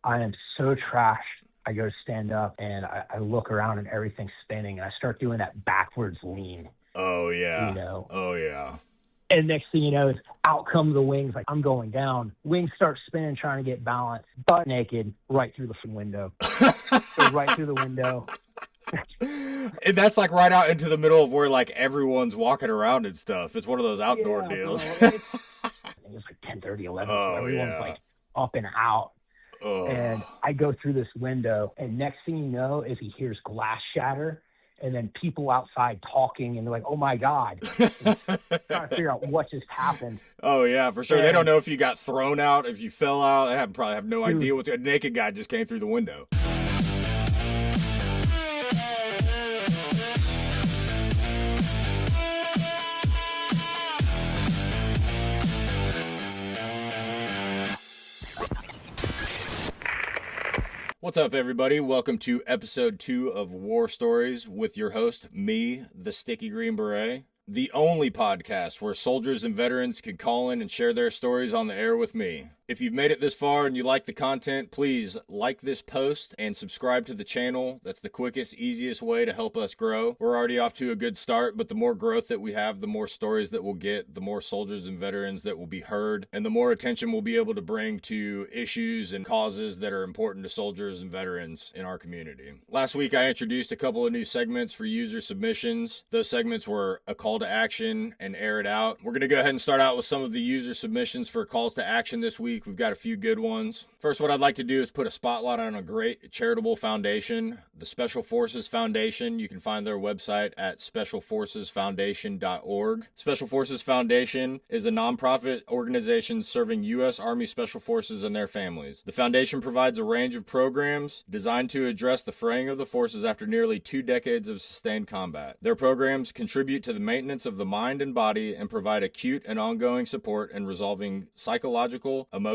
I am so trashed. I go to stand up and I look around and everything's spinning and I start doing that backwards lean, Oh you yeah. know. Oh yeah. And next thing you know, is out come the wings. Like I'm going down. Wings start spinning, trying to get balance. Butt naked, right through the window. Go right through the window. And that's like right out into the middle of where like everyone's walking around and stuff. It's one of those outdoor deals. Bro. It's like 10:30, 11, so Oh everyone's yeah. like up and out. And Oh. I go through this window, and next thing you know is he hears glass shatter, and then people outside talking, and they're like, "Oh my God!" And trying to figure out what just happened. Oh yeah, for sure. They don't know if you got thrown out, if you fell out. They probably have no idea what. A naked guy just came through the window. What's up, everybody? Welcome to episode 2 of War Stories with your host, me, the Sticky Green Beret. The only podcast where soldiers and veterans can call in and share their stories on the air with me. If you've made it this far and you like the content, please like this post and subscribe to the channel. That's the quickest, easiest way to help us grow. We're already off to a good start, but the more growth that we have, the more stories that we'll get, the more soldiers and veterans that will be heard, and the more attention we'll be able to bring to issues and causes that are important to soldiers and veterans in our community. Last week, I introduced a couple of new segments for user submissions. Those segments were a call to action and air it out. We're going to go ahead and start out with some of the user submissions for calls to action this week. We've got a few good ones. First, what I'd like to do is put a spotlight on a great charitable foundation, the Special Forces Foundation. You can find their website at specialforcesfoundation.org. Special Forces Foundation is a nonprofit organization serving U.S. Army Special Forces and their families. The foundation provides a range of programs designed to address the fraying of the forces after nearly 2 decades of sustained combat. Their programs contribute to the maintenance of the mind and body and provide acute and ongoing support in resolving psychological, emotional,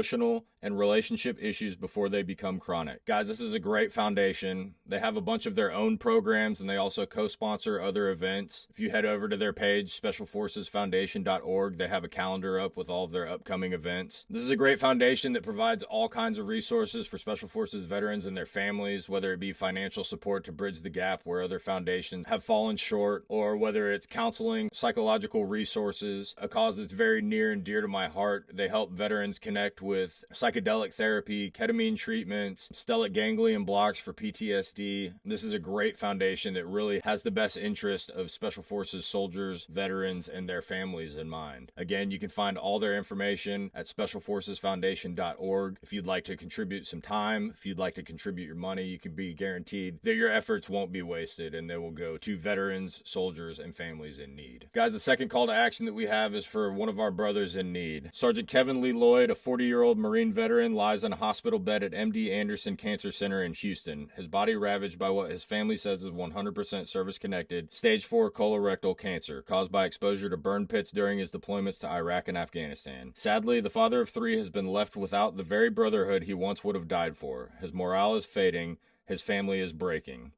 and relationship issues before they become chronic. Guys, this is a great foundation. They have a bunch of their own programs and they also co-sponsor other events. If you head over to their page, specialforcesfoundation.org, they have a calendar up with all of their upcoming events. This is a great foundation that provides all kinds of resources for Special Forces veterans and their families, whether it be financial support to bridge the gap where other foundations have fallen short, or whether it's counseling, psychological resources, a cause that's very near and dear to my heart. They help veterans connect with psychedelic therapy, ketamine treatments, stellate ganglion blocks for PTSD. This is a great foundation that really has the best interest of Special Forces soldiers, veterans, and their families in mind. Again, you can find all their information at specialforcesfoundation.org. If you'd like to contribute some time, if you'd like to contribute your money, you can be guaranteed that your efforts won't be wasted and they will go to veterans, soldiers, and families in need. Guys, the second call to action that we have is for one of our brothers in need. Sergeant Kevin Lee Lloyd, a 40-year-old Marine veteran, lies on a hospital bed at MD Anderson Cancer Center in Houston. His body ravaged by what his family says is 100% service-connected, stage 4 colorectal cancer, caused by exposure to burn pits during his deployments to Iraq and Afghanistan. Sadly, the father of 3 has been left without the very brotherhood he once would have died for. His morale is fading. His family is breaking.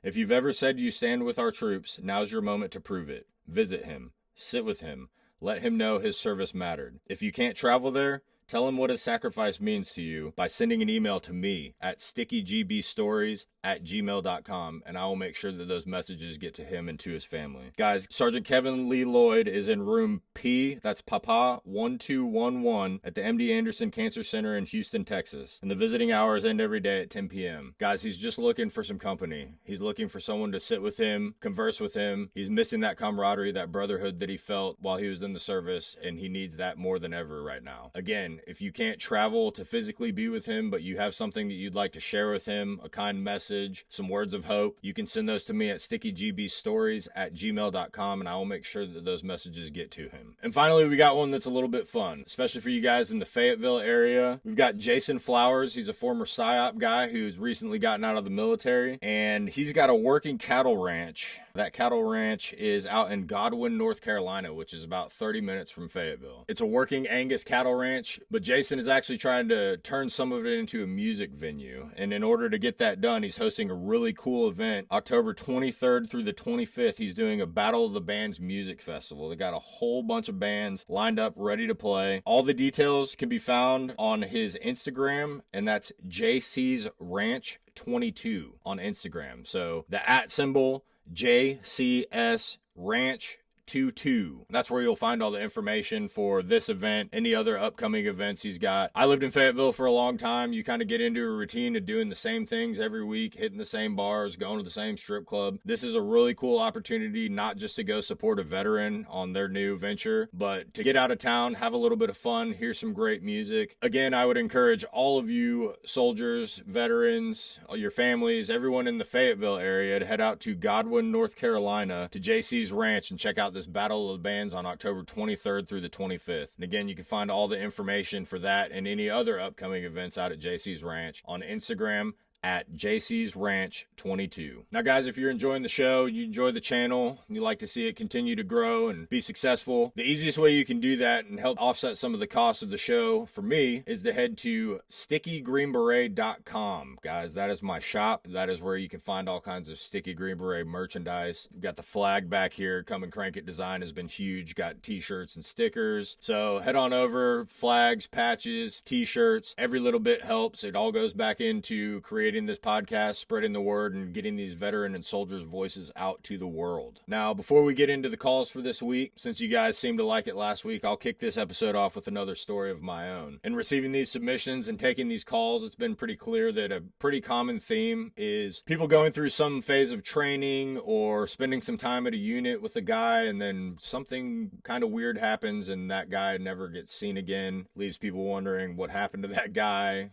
If you've ever said you stand with our troops, now's your moment to prove it. Visit him. Sit with him. Let him know his service mattered. If you can't travel there, tell him what his sacrifice means to you by sending an email to me at stickygbstories@gmail.com, and I will make sure that those messages get to him and to his family. Guys, Sergeant Kevin Lee Lloyd is in room P, that's Papa 1211, at the MD Anderson Cancer Center in Houston, Texas. And the visiting hours end every day at 10 p.m. Guys, he's just looking for some company. He's looking for someone to sit with him, converse with him. He's missing that camaraderie, that brotherhood that he felt while he was in the service, and he needs that more than ever right now. Again, if you can't travel to physically be with him, but you have something that you'd like to share with him, a kind message, some words of hope, you can send those to me at stickygbstories@gmail.com, and I will make sure that those messages get to him. And finally, we got one that's a little bit fun, especially for you guys in the Fayetteville area. We've got Jason Flowers. He's a former PSYOP guy who's recently gotten out of the military, and he's got a working cattle ranch That cattle ranch is out in Godwin, North Carolina, which is about 30 minutes from Fayetteville. It's a working Angus cattle ranch, but Jason is actually trying to turn some of it into a music venue. And in order to get that done, he's hosting a really cool event. October 23rd through the 25th, he's doing a Battle of the Bands music festival. They got a whole bunch of bands lined up, ready to play. All the details can be found on his Instagram, and that's JC's Ranch 22 on Instagram. So the @ symbol JCS Ranch 22. That's where you'll find all the information for this event, any other upcoming events he's got. I lived in Fayetteville for a long time. You kind of get into a routine of doing the same things every week, hitting the same bars, going to the same strip club. This is a really cool opportunity, not just to go support a veteran on their new venture, but to get out of town, have a little bit of fun, hear some great music. Again, I would encourage all of you soldiers, veterans, all your families, everyone in the Fayetteville area to head out to Godwin, North Carolina to JC's Ranch and check out this Battle of the Bands on October 23rd through the 25th. And again, you can find all the information for that and any other upcoming events out at JC's Ranch on Instagram at JC's Ranch 22. Now guys, if you're enjoying the show, you enjoy the channel, and you like to see it continue to grow and be successful, the easiest way you can do that and help offset some of the costs of the show for me is to head to stickygreenberet.com. Guys, that is my shop. That is where you can find all kinds of Sticky Green Beret merchandise. We've got the flag back here. Come and Crank It design has been huge. Got t-shirts and stickers. So head on over. Flags, patches, t-shirts. Every little bit helps. It all goes back into creating this podcast, spreading the word, and getting these veteran and soldiers' voices out to the world. Now, before we get into the calls for this week, since you guys seemed to like it last week, I'll kick this episode off with another story of my own. In receiving these submissions and taking these calls, it's been pretty clear that a pretty common theme is people going through some phase of training or spending some time at a unit with a guy, and then something kind of weird happens and that guy never gets seen again. Leaves people wondering what happened to that guy.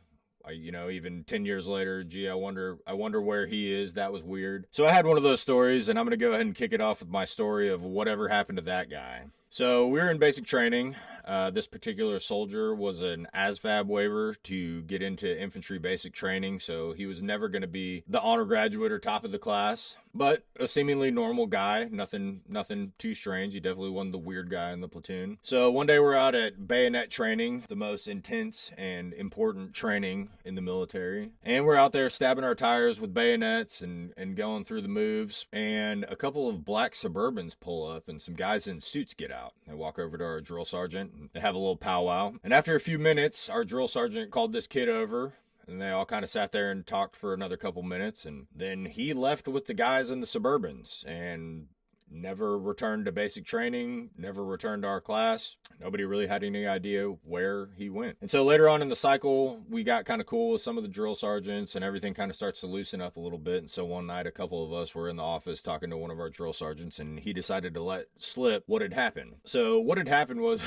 Even 10 years later, gee, I wonder where he is. That was weird. So I had one of those stories, and I'm going to go ahead and kick it off with my story of whatever happened to that guy. So we were in basic training. This particular soldier was an ASVAB waiver to get into infantry basic training, so he was never going to be the honor graduate or top of the class, but a seemingly normal guy, nothing too strange. He definitely wasn't the weird guy in the platoon. So one day we're out at bayonet training, the most intense and important training in the military, and we're out there stabbing our tires with bayonets and going through the moves, and a couple of black Suburbans pull up and some guys in suits get out. They walk over to our drill sergeant and they have a little powwow. And after a few minutes, our drill sergeant called this kid over, and they all kind of sat there and talked for another couple minutes. And then he left with the guys in the Suburbans and never returned to basic training, never returned to our class. Nobody really had any idea where he went. And so later on in the cycle, we got kind of cool with some of the drill sergeants, and everything kind of starts to loosen up a little bit. And so one night, a couple of us were in the office talking to one of our drill sergeants, and he decided to let slip what had happened. So what had happened was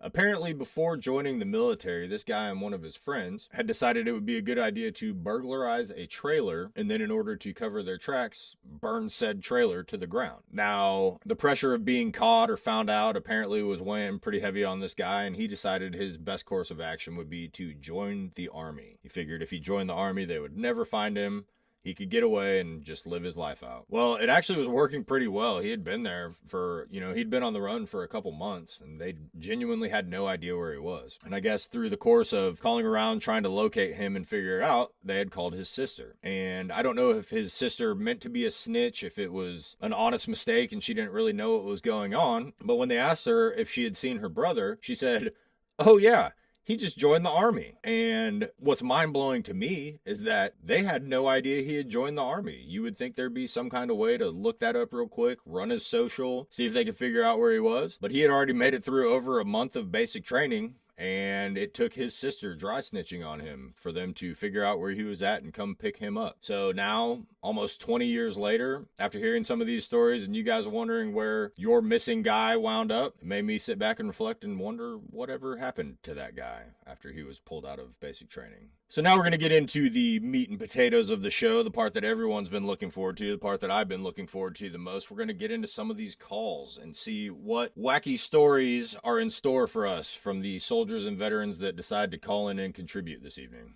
apparently, before joining the military, this guy and one of his friends had decided it would be a good idea to burglarize a trailer, and then in order to cover their tracks, burn said trailer to the ground. Now, the pressure of being caught or found out apparently was weighing pretty heavy on this guy, and he decided his best course of action would be to join the Army. He figured if he joined the Army, they would never find him. He could get away and just live his life out. Well, it actually was working pretty well. He had been there for, he'd been on the run for a couple months, and they genuinely had no idea where he was. And I guess through the course of calling around, trying to locate him and figure it out, they had called his sister. And I don't know if his sister meant to be a snitch, if it was an honest mistake and she didn't really know what was going on. But when they asked her if she had seen her brother, she said, "Oh yeah, he just joined the Army." And what's mind-blowing to me is that they had no idea he had joined the Army. You would think there'd be some kind of way to look that up real quick, run his social, see if they could figure out where he was. But he had already made it through over a month of basic training, and it took his sister dry snitching on him for them to figure out where he was at and come pick him up. So now, almost 20 years later, after hearing some of these stories and you guys wondering where your missing guy wound up, it made me sit back and reflect and wonder whatever happened to that guy after he was pulled out of basic training. So now we're going to get into the meat and potatoes of the show, the part that everyone's been looking forward to, the part that I've been looking forward to the most. We're going to get into some of these calls and see what wacky stories are in store for us from the soldiers and veterans that decide to call in and contribute this evening.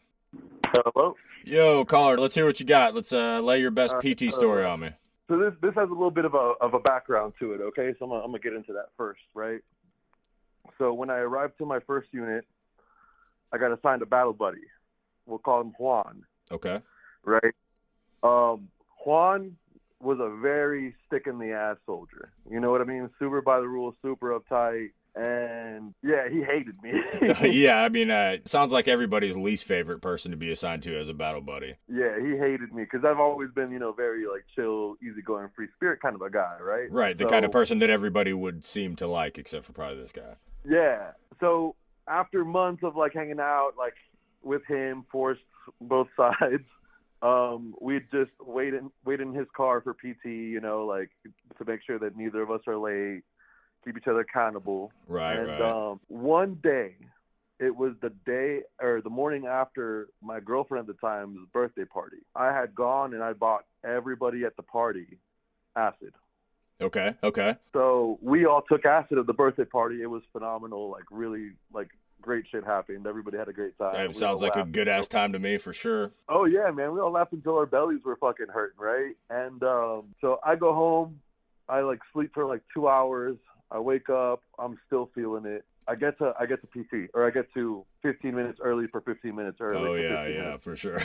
Hello? Yo, caller, let's hear what you got. Let's lay your best PT story on me. So this has a little bit of a background to it, okay? So I'm gonna get into that first, right? So when I arrived to my first unit, I got assigned a battle buddy. We'll call him Juan. Okay. Right? Juan was a very stick-in-the-ass soldier. You know what I mean? Super by the rules, super uptight. And, yeah, he hated me. Yeah, I mean, it sounds like everybody's least favorite person to be assigned to as a battle buddy. Yeah, he hated me because I've always been, very, like, chill, easygoing, free spirit kind of a guy, right? Right, the kind of person that everybody would seem to like, except for probably this guy. Yeah. So after months of, like, hanging out, like, with him, forced both sides, we'd just wait in his car for PT, like, to make sure that neither of us are late. Keep each other accountable. Right, and, right. One day, it was the morning after my girlfriend at the time's birthday party. I had gone and I bought everybody at the party acid. Okay. So we all took acid at the birthday party. It was phenomenal. Like, really, like, great shit happened. Everybody had a great time. It sounds like a good ass time to me for sure. Oh yeah, man. We all laughed until our bellies were fucking hurting, right? And so I go home. I like sleep for like 2 hours. I wake up, I'm still feeling it. I get to PC, or I get to 15 minutes early for 15 minutes early. Oh yeah, for sure.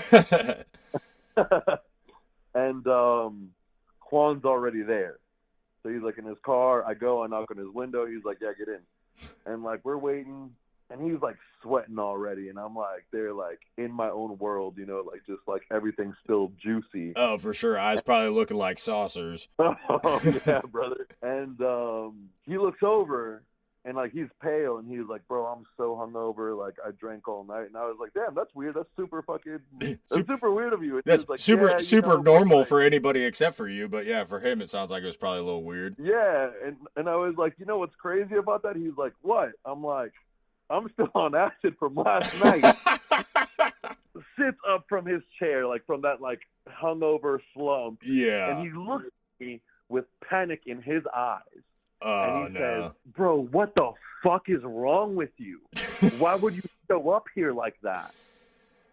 And Juan's already there. So he's like in his car. I go, I knock on his window. He's like, yeah, get in. And like we're waiting, and he's like sweating already, and I'm like, they're like in my own world, like just like everything's still juicy. Oh, for sure. Eyes probably looking like saucers. Oh yeah, brother. And he looks over, and like he's pale, and he's like, bro, I'm so hungover, like I drank all night. And I was like, damn, that's weird. That's super super weird of you. And that's like, super normal for anybody except for you, but yeah, for him it sounds like it was probably a little weird. Yeah, and I was like, what's crazy about that? He's like, what? I'm like, I'm still on acid from last night. Sits up from his chair, like from that like hungover slump. Yeah. And he looks at me with panic in his eyes. Oh, and he says, bro, what the fuck is wrong with you? Why would you show up here like that?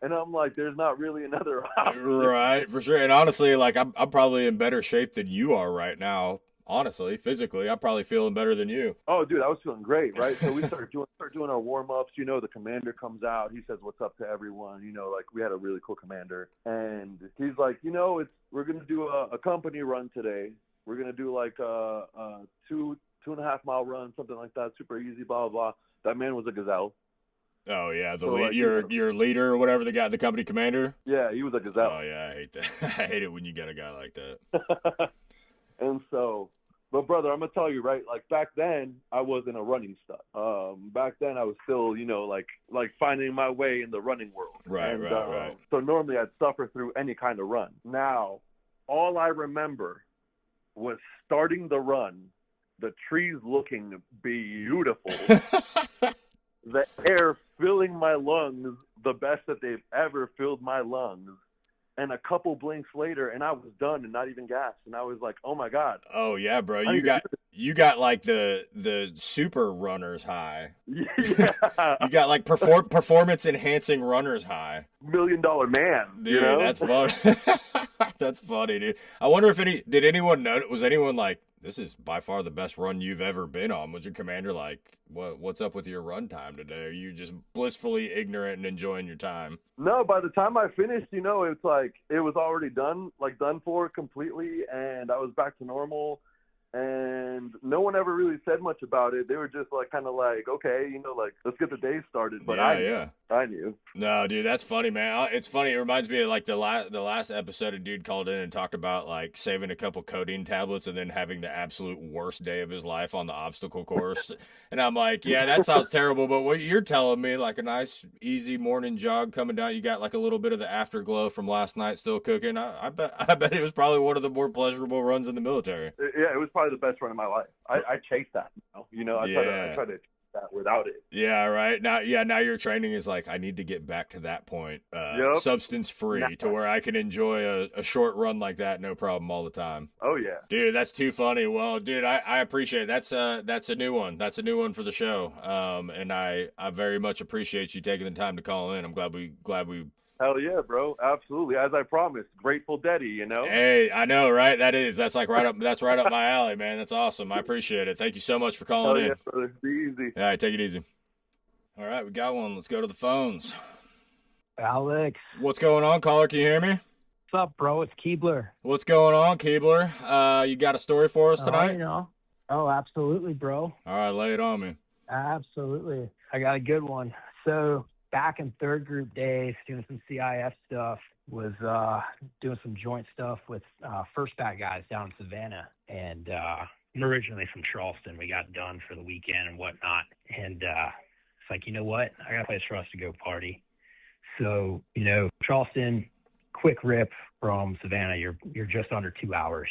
And I'm like, there's not really another option. Right, for sure. And honestly, like I'm probably in better shape than you are right now. Honestly, physically, I'm probably feeling better than you. Oh, dude, I was feeling great, right? So we start doing our warm-ups. The commander comes out. He says, what's up to everyone? Like we had a really cool commander. And he's like, we're going to do a company run today. We're going to do like a 2.5 mile run, something like that. Super easy, blah, blah, blah. That man was a gazelle. Oh, yeah. Your leader or whatever, the company commander? Yeah, he was a gazelle. Oh, yeah. I hate that. I hate it when you get a guy like that. And so, but brother, I'm going to tell you, right, like back then, I wasn't a running stud. Back then, I was still, like finding my way in the running world. Right, right. So normally I'd suffer through any kind of run. Now, all I remember was starting the run, the trees looking beautiful, the air filling my lungs, the best that they've ever filled my lungs. And a couple blinks later, and I was done and not even gassed. And I was like, "Oh my god!" Oh yeah, bro, you got like the super runner's high. Yeah, you got like performance enhancing runner's high. $1 million man, dude. That's funny. That's funny, dude. I wonder if did anyone know? Was anyone like, this is by far the best run you've ever been on? Was your commander like, what's up with your run time today? Are you just blissfully ignorant and enjoying your time? No, by the time I finished, it's like it was already done for completely, and I was back to normal. And no one ever really said much about it. They were just like, kind of like, okay, like, let's get the day started. But I knew. No, dude, that's funny, man. It's funny. It reminds me of like the last episode, a dude called in and talked about like saving a couple codeine tablets and then having the absolute worst day of his life on the obstacle course. And I'm like, yeah, that sounds terrible. But what you're telling me, like a nice, easy morning jog coming down, you got like a little bit of the afterglow from last night still cooking. I bet it was probably one of the more pleasurable runs in the military. Yeah, it was probably the best run of my life. I chased that. I try to chase that without it. Yeah, right. Now your training is like, I need to get back to that point, substance free, to where I can enjoy a short run like that, no problem, all the time. Oh yeah, dude, that's too funny. Well, dude, I appreciate it. That's a new one. That's a new one for the show. And I very much appreciate you taking the time to call in. I'm glad we Hell yeah, bro. Absolutely. As I promised, Grateful Deady, you know? Hey, I know, right? That's like that's right up my alley, man. That's awesome. I appreciate it. Thank you so much for Hell calling yeah, in. brother. Be easy. All right, take it easy. All right, we got one. Let's go to the phones. Alex. What's going on, caller? Can you hear me? What's up, bro? It's Keebler. What's going on, Keebler? You got a story for us tonight? You know. Oh, absolutely, bro. All right, lay it on me. Absolutely. I got a good one. So back in third group days, doing some CIF stuff, was doing some joint stuff with first bat guys down in Savannah. And I'm originally from Charleston. We got done for the weekend and whatnot. And it's like, you know what? I got a place for us to go party. So, you know, Charleston, quick rip from Savannah. You're just under 2 hours.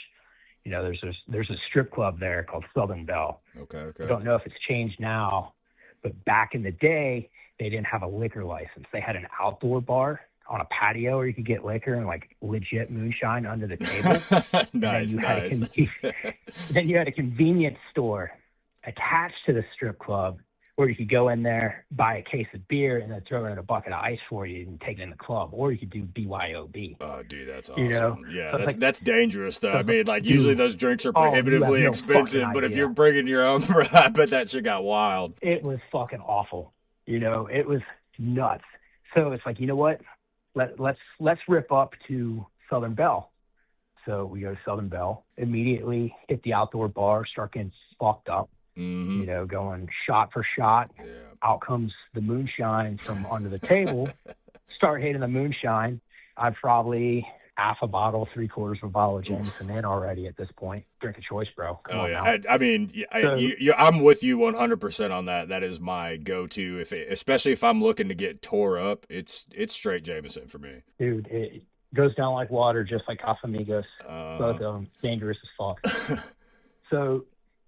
You know, there's a strip club there called Southern Belle. Okay. I don't know if it's changed now, but back in the day, they didn't have a liquor license. They had an outdoor bar on a patio where you could get liquor and like legit moonshine under the table. Nice. Then you had a convenience store attached to the strip club where you could go in there, buy a case of beer, and then throw it in a bucket of ice for you and take it in the club. Or you could do BYOB. Oh, dude, that's awesome. You know? Yeah, that's dangerous, though. I mean, like, dude, usually those drinks are prohibitively expensive, but if you're bringing your own, I bet that shit got wild. It was fucking awful. You know, it was nuts. So it's like, you know what? Let's rip up to Southern Belle. So we go to Southern Belle, immediately hit the outdoor bar, start getting fucked up. Mm-hmm. You know, going shot for shot. Yeah. Out comes the moonshine from under the table. Start hitting the moonshine. I've probably half a bottle, 3/4 of a bottle of Jameson in already at this point. Drink of choice, bro. Come on now. I mean, I'm with you 100% on that. That is my go-to. Especially if I'm looking to get tore up, it's straight Jameson for me. Dude, it goes down like water, just like Casamigos. Both of them dangerous as fuck. So,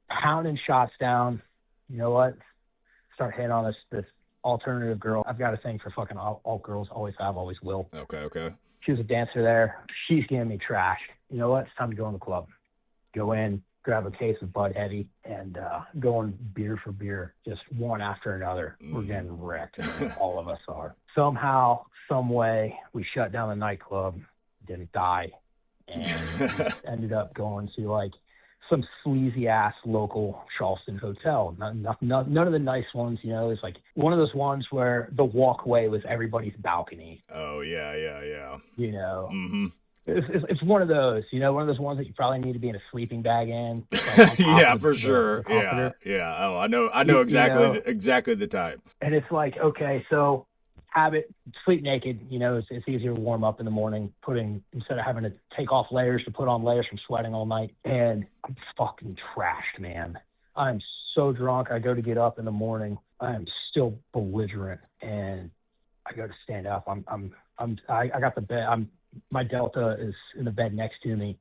pounding shots down. You know what? Start hitting on this alternative girl. I've got a thing for fucking alt girls. Always have, always will. Okay. She was a dancer there. She's getting me trashed. You know what? It's time to go in the club. Go in, grab a case of Bud Heavy, and going beer for beer, just one after another. We're getting wrecked. All of us are. Somehow, some way, we shut down the nightclub. Didn't die, and ended up going to like some sleazy ass local Charleston hotel. None of the nice ones, you know. It's like one of those ones where the walkway was everybody's balcony. Oh yeah. You know, mm-hmm. It's one of those, you know, one of those ones that you probably need to be in a sleeping bag in. Yeah, for sure. Yeah. Oh, I know exactly the type. And it's like, okay, so sleep naked, you know, it's easier to warm up in the morning, instead of having to take off layers to put on layers from sweating all night. And I'm fucking trashed, man. I'm so drunk. I go to get up in the morning. I am still belligerent, and I go to stand up. I got the bed. My Delta is in the bed next to me.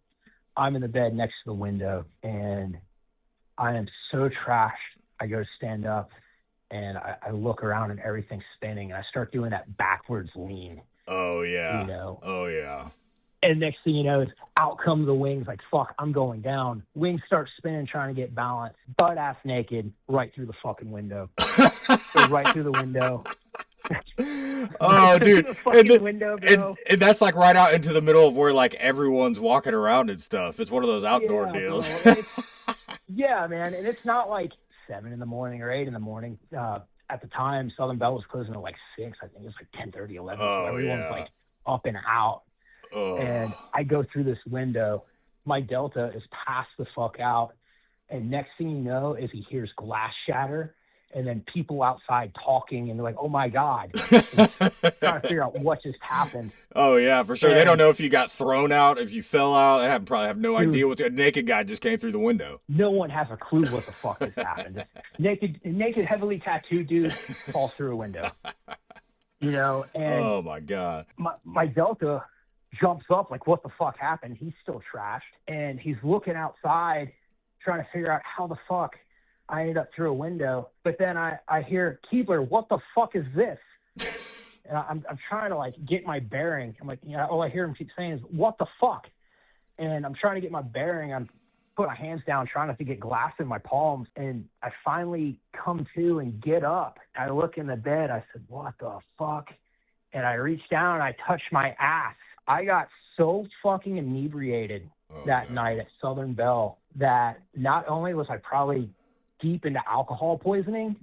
I'm in the bed next to the window, and I am so trashed. I go to stand up, and I look around, and everything's spinning, and I start doing that backwards lean. Oh, yeah. You know? Oh, yeah. And next thing you know, out come the wings, like, fuck, I'm going down. Wings start spinning, trying to get balance. Butt ass naked, right through the fucking window. Right through the window. Oh, dude. Window, bro. And that's like right out into the middle of where like everyone's walking around and stuff. It's one of those outdoor deals. Yeah, man. And it's not like 7 in the morning or 8 in the morning. At the time, Southern Belle was closing at like 6. I think it was like 10:30, 11. So everyone's like up and out. Oh. And I go through this window. My Delta is passed the fuck out. And next thing you know is he hears glass shatter. And then people outside talking, and they're like, "Oh my God!" Trying to figure out what just happened. Oh yeah, for sure. And they don't know if you got thrown out, if you fell out. They probably have no idea what. A naked guy just came through the window. No one has a clue what the fuck just happened. Naked, heavily tattooed dude falls through a window. You know, and oh my God, my Delta jumps up like, "What the fuck happened?" He's still trashed, and he's looking outside, trying to figure out how the fuck I ended up through a window. But then I hear, "Keebler, what the fuck is this?" And I'm trying to like get my bearing. I'm like, you know, all I hear him keep saying is, "What the fuck?" And I'm trying to get my bearing. I'm putting my hands down, trying not to get glass in my palms. And I finally come to and get up. I look in the bed. I said, "What the fuck?" and I reached down and I touched my ass. I got so fucking inebriated that night at Southern Belle that not only was I probably deep into alcohol poisoning,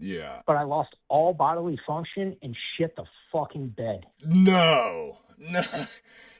but I lost all bodily function and shit the fucking bed. No.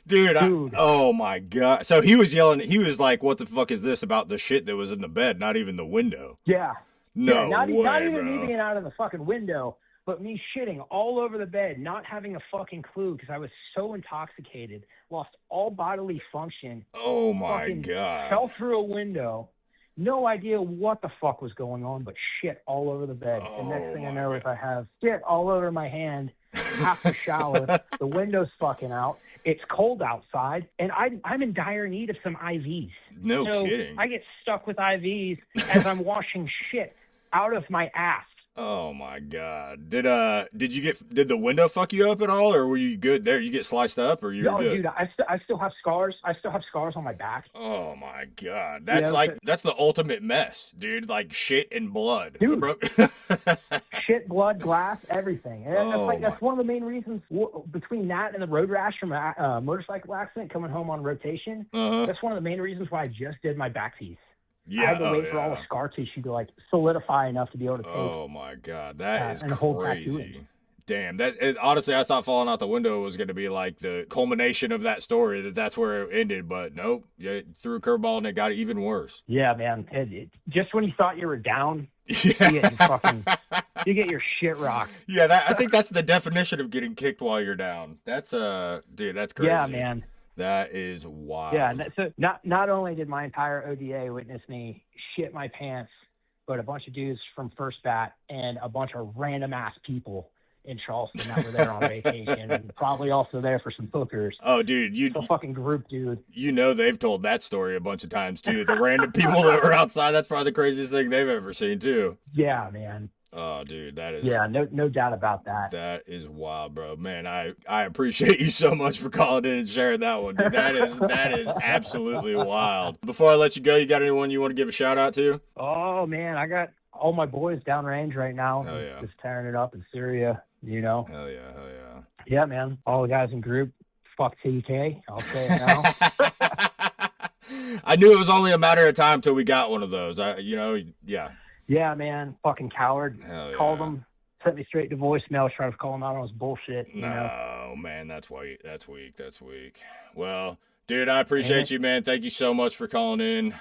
Dude. Oh my God. So he was yelling, he was like, what the fuck is this about the shit that was in the bed, not even the window? Yeah. No, not even bro. me being out of the fucking window, but me shitting all over the bed, not having a fucking clue because I was so intoxicated, lost all bodily function. Oh my God. Fell through a window. No idea what the fuck was going on, but shit all over the bed. The next thing I know is I have shit all over my hand, half the shower, the window's fucking out. It's cold outside, and I'm in dire need of some IVs. No kidding. I get stuck with IVs as I'm washing shit out of my ass. Oh my God. Did the window fuck you up at all, or were you good there? You get sliced up, or you're good? Dude, I still have scars. I still have scars on my back. Oh my God. That's that's the ultimate mess, dude. Like shit and blood. Dude. Shit, blood, glass, everything. And that's one of the main reasons between that and the road rash from a motorcycle accident coming home on rotation. That's one of the main reasons why I just did my back piece. Yeah, I had to wait for all the scar tissue to like solidify enough to be able to take. Oh my God, that is crazy. Damn, honestly, I thought falling out the window was going to be like the culmination of that story. That's where it ended, but nope. You threw a curveball and it got even worse. Yeah, man. Just when you thought you were down, you get your shit rocked. Yeah, I think that's the definition of getting kicked while you're down. That's dude, that's crazy. Yeah, man. That is wild. Yeah, so not only did my entire ODA witness me shit my pants, but a bunch of dudes from First Bat and a bunch of random ass people in Charleston that were there on vacation and probably also there for some hookers. Oh, dude, it's a fucking group, dude. You know they've told that story a bunch of times too. The random people that were outside, that's probably the craziest thing they've ever seen too. Yeah, man. Oh, dude, that is... Yeah, no doubt about that. That is wild, bro. Man, I appreciate you so much for calling in and sharing that one, dude. That is absolutely wild. Before I let you go, you got anyone you want to give a shout out to? Oh, man, I got all my boys downrange right now. Hell yeah. Just tearing it up in Syria, you know? Hell yeah. Yeah, man. All the guys in group, fuck TK. I'll say it now. I knew it was only a matter of time till we got one of those. Yeah. Yeah, man, fucking coward. Hell yeah. Called him, sent me straight to voicemail, trying to call him out on his bullshit. You know? Man, that's weak. That's weak. Well, dude, I appreciate you, man. Thank you so much for calling in.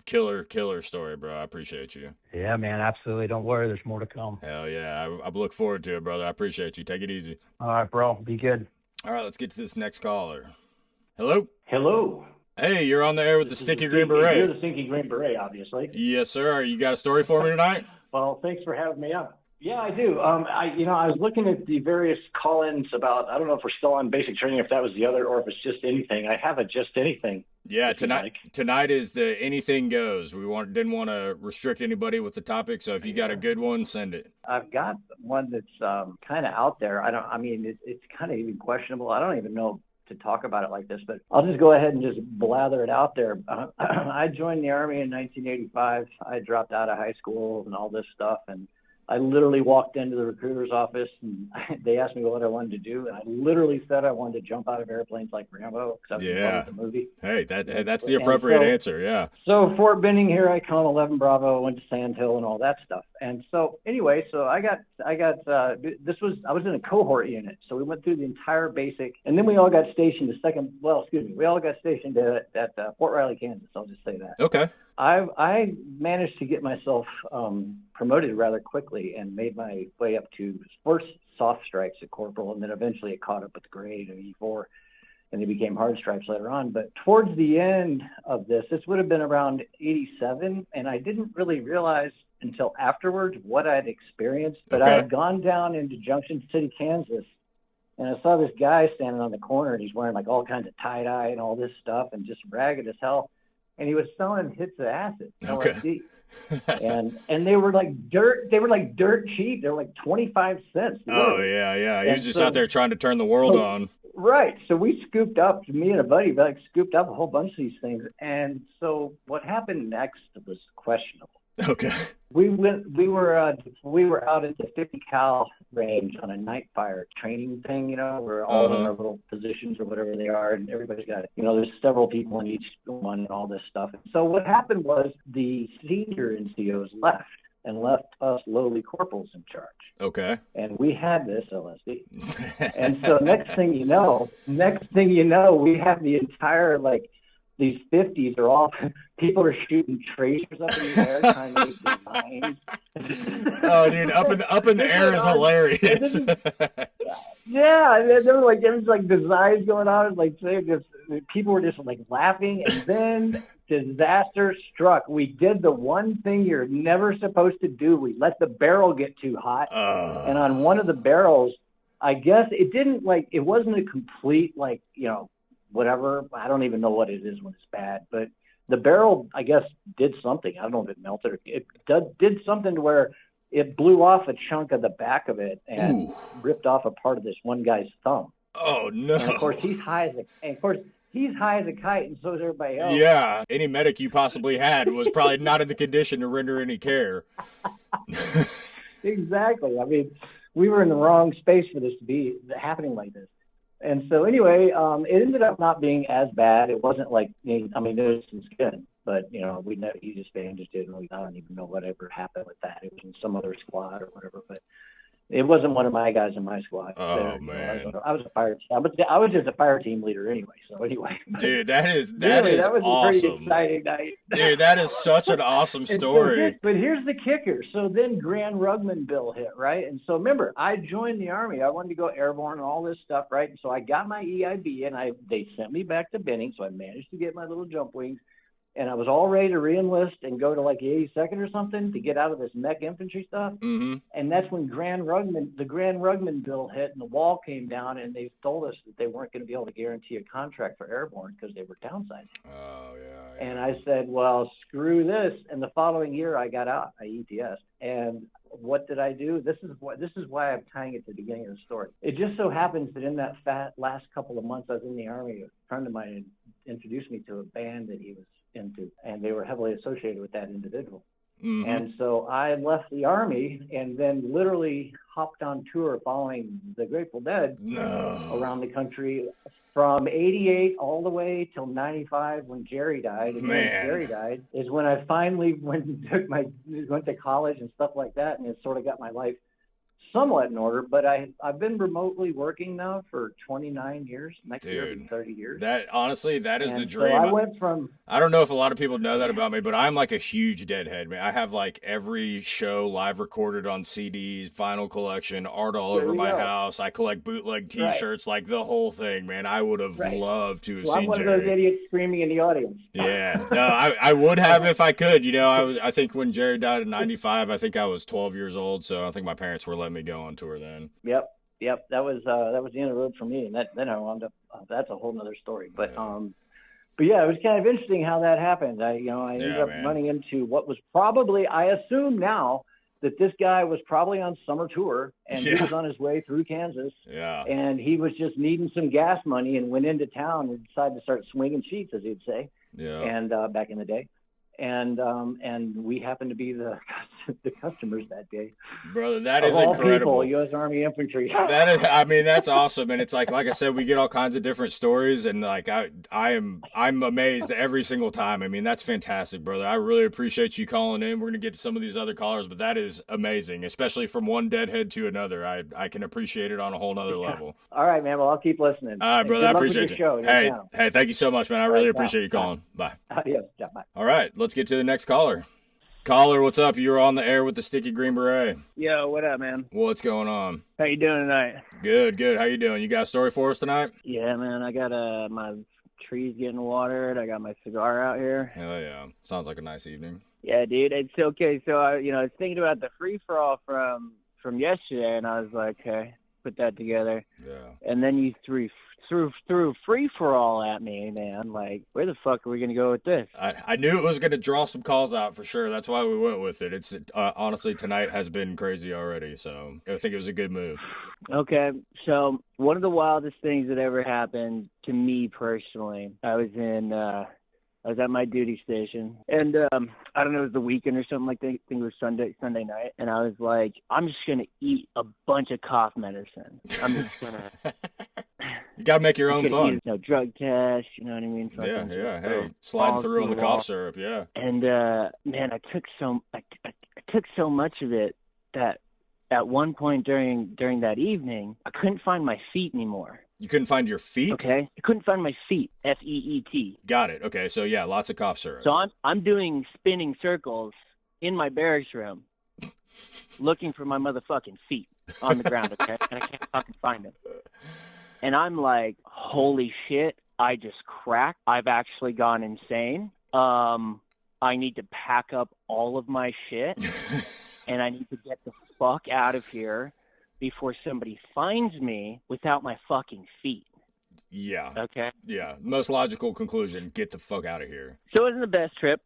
Killer story, bro. I appreciate you. Yeah, man, absolutely. Don't worry, there's more to come. Hell yeah. I look forward to it, brother. I appreciate you. Take it easy. All right, bro. Be good. All right, let's get to this next caller. Hello? Hello. Hey, you're on the air with the Sticky Green Beret. You're the Sticky Green Beret, obviously. Yes, sir. You got a story for me tonight? Well, thanks for having me up. Yeah, I do. I was looking at the various call-ins about, I don't know if we're still on basic training, if that was the other, or if it's just anything. I have a just anything. Yeah, tonight is the anything goes. We didn't want to restrict anybody with the topic, so if you got a good one, send it. I've got one that's kind of out there. It's kind of even questionable. I don't even know to talk about it like this, but I'll just go ahead and just blather it out there. I joined the Army in 1985. I dropped out of high school and all this stuff, and I literally walked into the recruiter's office and they asked me what I wanted to do, and I literally said I wanted to jump out of airplanes like Rambo because I was in the movie. Hey, that's the appropriate answer, yeah. So Fort Benning here, I called 11 Bravo, went to Sand Hill and all that stuff. And so anyway, I was in a cohort unit, so we went through the entire basic, and then we all got stationed we all got stationed at Fort Riley, Kansas. I'll just say that. Okay. I managed to get myself promoted rather quickly and made my way up to first soft stripes at corporal, and then eventually it caught up with the grade of E4, and they became hard stripes later on. But towards the end of this would have been around 87, and I didn't really realize until afterwards what I'd experienced. But I had gone down into Junction City, Kansas, and I saw this guy standing on the corner, and he's wearing like all kinds of tie-dye and all this stuff and just ragged as hell. And he was selling hits of acid, LSD. and they were like dirt cheap. They were like 25 cents. Oh yeah. He was just out there trying to turn the world on. Right. So we scooped up, me and a buddy, scooped up a whole bunch of these things. And so what happened next was questionable. Okay. We were out at the 50 cal range on a night fire training thing, we're all in our little positions or whatever they are, and everybody's got, there's several people in each one and all this stuff. So what happened was the senior NCOs left and left us lowly corporals in charge. Okay. And we had this LSD. And so next thing you know, we have the entire, these 50s are all, people are shooting tracers up in the air trying to make designs. Oh, dude, up in the air is hilarious. Yeah, there were there was designs going on. People were just laughing, and then disaster struck. We did the one thing you're never supposed to do. We let the barrel get too hot, and on one of the barrels, I guess it didn't it wasn't a complete whatever. I don't even know what it is when it's bad, but the barrel, I guess, did something. I don't know if it melted. It did something to where it blew off a chunk of the back of it and ripped off a part of this one guy's thumb. Oh no! And of course, he's high as a kite, and so is everybody else. Yeah, any medic you possibly had was probably not in the condition to render any care. Exactly. I mean, we were in the wrong space for this to be happening like this. And so anyway, it ended up not being as bad. It wasn't it was some skin, but he just didn't really, I don't even know whatever happened with that. It was in some other squad or whatever, but it wasn't one of my guys in my squad. Oh man, I was a fire. I was just a fire team leader anyway. So anyway, dude, that is was awesome. A pretty exciting night. Dude, that is such an awesome story. But here's the kicker. So then Grand Rugman bill hit, right? And so remember, I joined the Army. I wanted to go airborne and all this stuff, right? And so I got my EIB, and they sent me back to Benning. So I managed to get my little jump wings. And I was all ready to re-enlist and go to the 82nd or something to get out of this mech infantry stuff. Mm-hmm. And that's when the Grand Rugman bill hit, and the wall came down, and they told us that they weren't going to be able to guarantee a contract for airborne because they were downsizing. Oh yeah. And I said, well, screw this. And the following year, I got out. I ETS. And what did I do? This is why I'm tying it to the beginning of the story. It just so happens that in that last couple of months I was in the Army, a friend of mine introduced me to a band that he was into, and they were heavily associated with that individual. Mm-hmm. And so I left the Army and then literally hopped on tour following the Grateful Dead around the country from 88 all the way till 95 when Jerry died. And when Jerry died is when I finally went to college and stuff like that, and it sort of got my life somewhat in order. But I've been remotely working now for 29 years. Next year will be 30 years. That honestly, that is the dream. So I went from. I don't know if a lot of people know that about me, but I'm a huge Deadhead, man. I have every show live recorded on CDs, vinyl collection, art all over my house. I collect bootleg T-shirts, the whole thing, man. I would have loved to have seen Jerry. I'm one of those idiots screaming in the audience. Yeah, no, I would have if I could. I think when Jerry died in '95, I think I was 12 years old, so I think my parents were letting me go on tour then. Yep. That was the end of the road for me, and then I wound up. That's a whole nother story. But yeah, it was kind of interesting how that happened. I ended up running into what was probably, I assume now, that this guy was probably on summer tour and he was on his way through Kansas. Yeah. And he was just needing some gas money and went into town and decided to start swinging sheets, as he'd say. Yeah. And back in the day. And we happened to be the customers that day. Brother, that is incredible. People, U.S. Army infantry. That's awesome. And it's like I said, we get all kinds of different stories, and I'm amazed every single time. I mean, that's fantastic, brother. I really appreciate you calling in. We're gonna get to some of these other callers, but that is amazing, especially from one deadhead to another. I can appreciate it on a whole nother level. All right, man. Well, I'll keep listening. All right, brother. I appreciate you. Show. Hey, thank you so much, man. I really appreciate you calling. Bye. Yes, bye. All right, let's get to the next caller. Caller, what's up? You're on the air with the Sticky Green Beret. Yo, what up, man? What's going on? How you doing tonight? Good. How you doing? You got a story for us tonight? Yeah, man. I got my trees getting watered. I got my cigar out here. Hell yeah. Sounds like a nice evening. Yeah, dude. It's okay. So I was thinking about the free-for-all from yesterday, and I was like, okay, put that together. Yeah. And then you threw free-for-all at me, man. Like, where the fuck are we going to go with this? I knew it was going to draw some calls out for sure. That's why we went with it. It's honestly, tonight has been crazy already, so I think it was a good move. Okay, so one of the wildest things that ever happened to me personally, I was in I was at my duty station, and I don't know, it was the weekend or something like that. I think it was Sunday night, and I was like, I'm just gonna eat a bunch of cough medicine. I'm just gonna. You gotta make your own fun. Eat, drug test, you know what I mean? Yeah. Hey, sliding through on the cough syrup, yeah. And man, I took so much of it that at one point during that evening, I couldn't find my feet anymore. You couldn't find your feet? Okay. I couldn't find my feet. F-E-E-T. Got it. Okay. So yeah, lots of cough syrup. So I'm doing spinning circles in my barracks room looking for my motherfucking feet on the ground, okay? And I can't fucking find them. And I'm like, holy shit, I just cracked. I've actually gone insane. I need to pack up all of my shit and I need to get the fuck out of here before somebody finds me without my fucking feet. Yeah. Okay. Yeah. Most logical conclusion, get the fuck out of here. So it wasn't the best trip.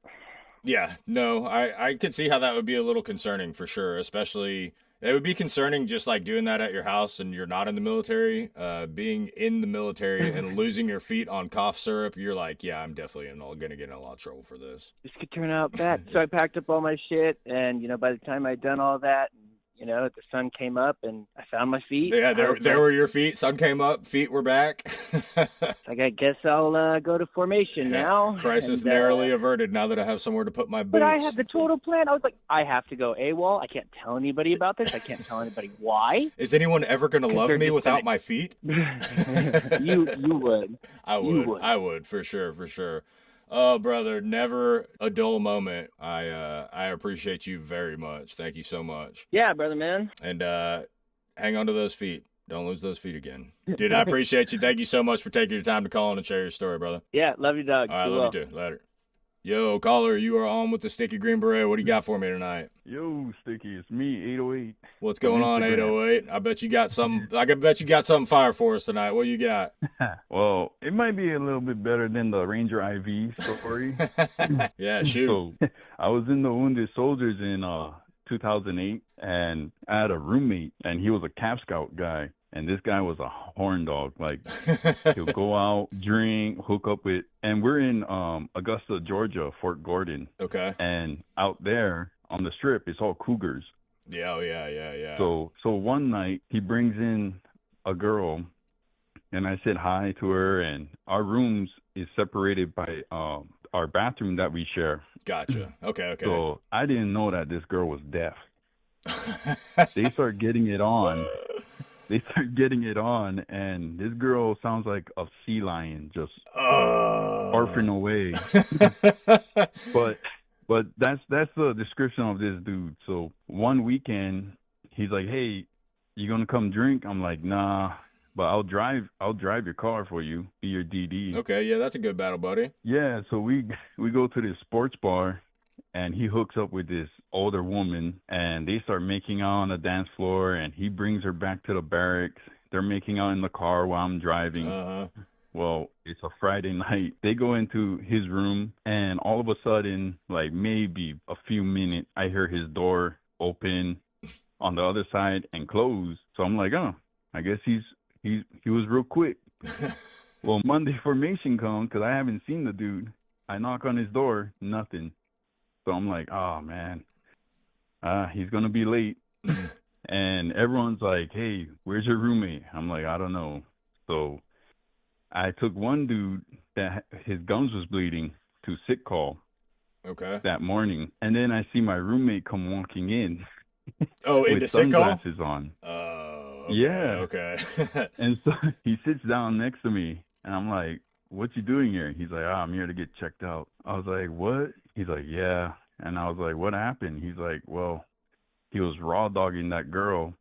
Yeah. No, I could see how that would be a little concerning for sure, especially it would be concerning just like doing that at your house and you're not in the military, being in the military and losing your feet on cough syrup. You're like, yeah, I'm definitely going to get in a lot of trouble for this. This could turn out bad. So I packed up all my shit and, by the time I'd done all that, the sun came up and I found my feet. Yeah, there were your feet. Sun came up, feet were back. Like, I guess I'll go to formation now. Crisis narrowly averted now that I have somewhere to put my boots. But I had the total plan. I was like, I have to go AWOL. I can't tell anybody about this. I can't tell anybody why. Is anyone ever going to love me without my feet? You would. I would, for sure. Oh, brother, never a dull moment. I appreciate you very much. Thank you so much. Yeah, brother, man. And hang on to those feet. Don't lose those feet again. Dude, I appreciate you. Thank you so much for taking your time to call in and share your story, brother. Yeah, love you, dog. All right, love you too. Later. Yo, caller, you are on with the Sticky Green Beret. What do you got for me tonight? Yo, Sticky, it's me, 808. What's going on, 808? I bet you got something fire for us tonight. What you got? Well, it might be a little bit better than the Ranger IV story. Yeah, shoot. So, I was in the Wounded Soldiers in 2008, and I had a roommate, and he was a Cap Scout guy. And this guy was a horn dog. Like, he'll go out, drink, hook up with, and we're in Augusta, Georgia, Fort Gordon. Okay. And out there on the strip, it's all cougars. Yeah, yeah. So one night he brings in a girl, and I said hi to her, and our rooms is separated by our bathroom that we share. Gotcha. Okay. So I didn't know that this girl was deaf. They start getting it on. And this girl sounds like a sea lion just barfing away. But that's the description of this dude. So one weekend, he's like, "Hey, you gonna come drink?" I'm like, "Nah, but I'll drive your car for you, be your DD." Okay, yeah, that's a good battle buddy. Yeah, so we go to this sports bar, and he hooks up with this older woman, and they start making out on the dance floor, and he brings her back to the barracks. They're making out in the car while I'm driving. Uh-huh. Well, it's a Friday night. They go into his room, and all of a sudden, like maybe a few minutes, I hear his door open on the other side and close. So I'm like, oh, I guess he was real quick. Well, Monday formation comes because I haven't seen the dude. I knock on his door, nothing. So I'm like, oh, man, he's going to be late. And everyone's like, hey, where's your roommate? I'm like, I don't know. So I took one dude that his gums was bleeding to sick call. Okay. That morning. And then I see my roommate come walking in. Oh, with into sick call? Sunglasses on. Okay, yeah. Okay. And so he sits down next to me, and I'm like, what you doing here? He's like, I'm here to get checked out. I was like, what? He's like, yeah. And I was like, what happened? He's like, well, he was raw dogging that girl,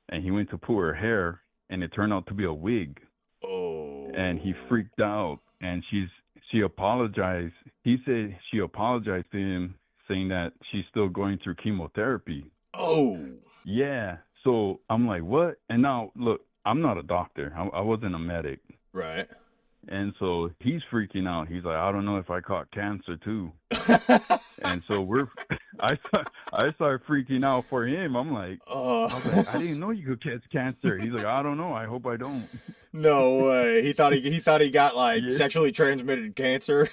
and he went to pull her hair, and it turned out to be a wig. Oh. And he freaked out, and she apologized. He said she apologized to him, saying that she's still going through chemotherapy. Oh. Yeah. So I'm like, what? And now, look, I'm not a doctor. I wasn't a medic. Right. And so he's freaking out. He's like, I don't know if I caught cancer too. And so I start freaking out for him. I'm like, I was like, I didn't know you could catch cancer. He's like, I don't know. I hope I don't. No way. He thought he got like sexually transmitted cancer.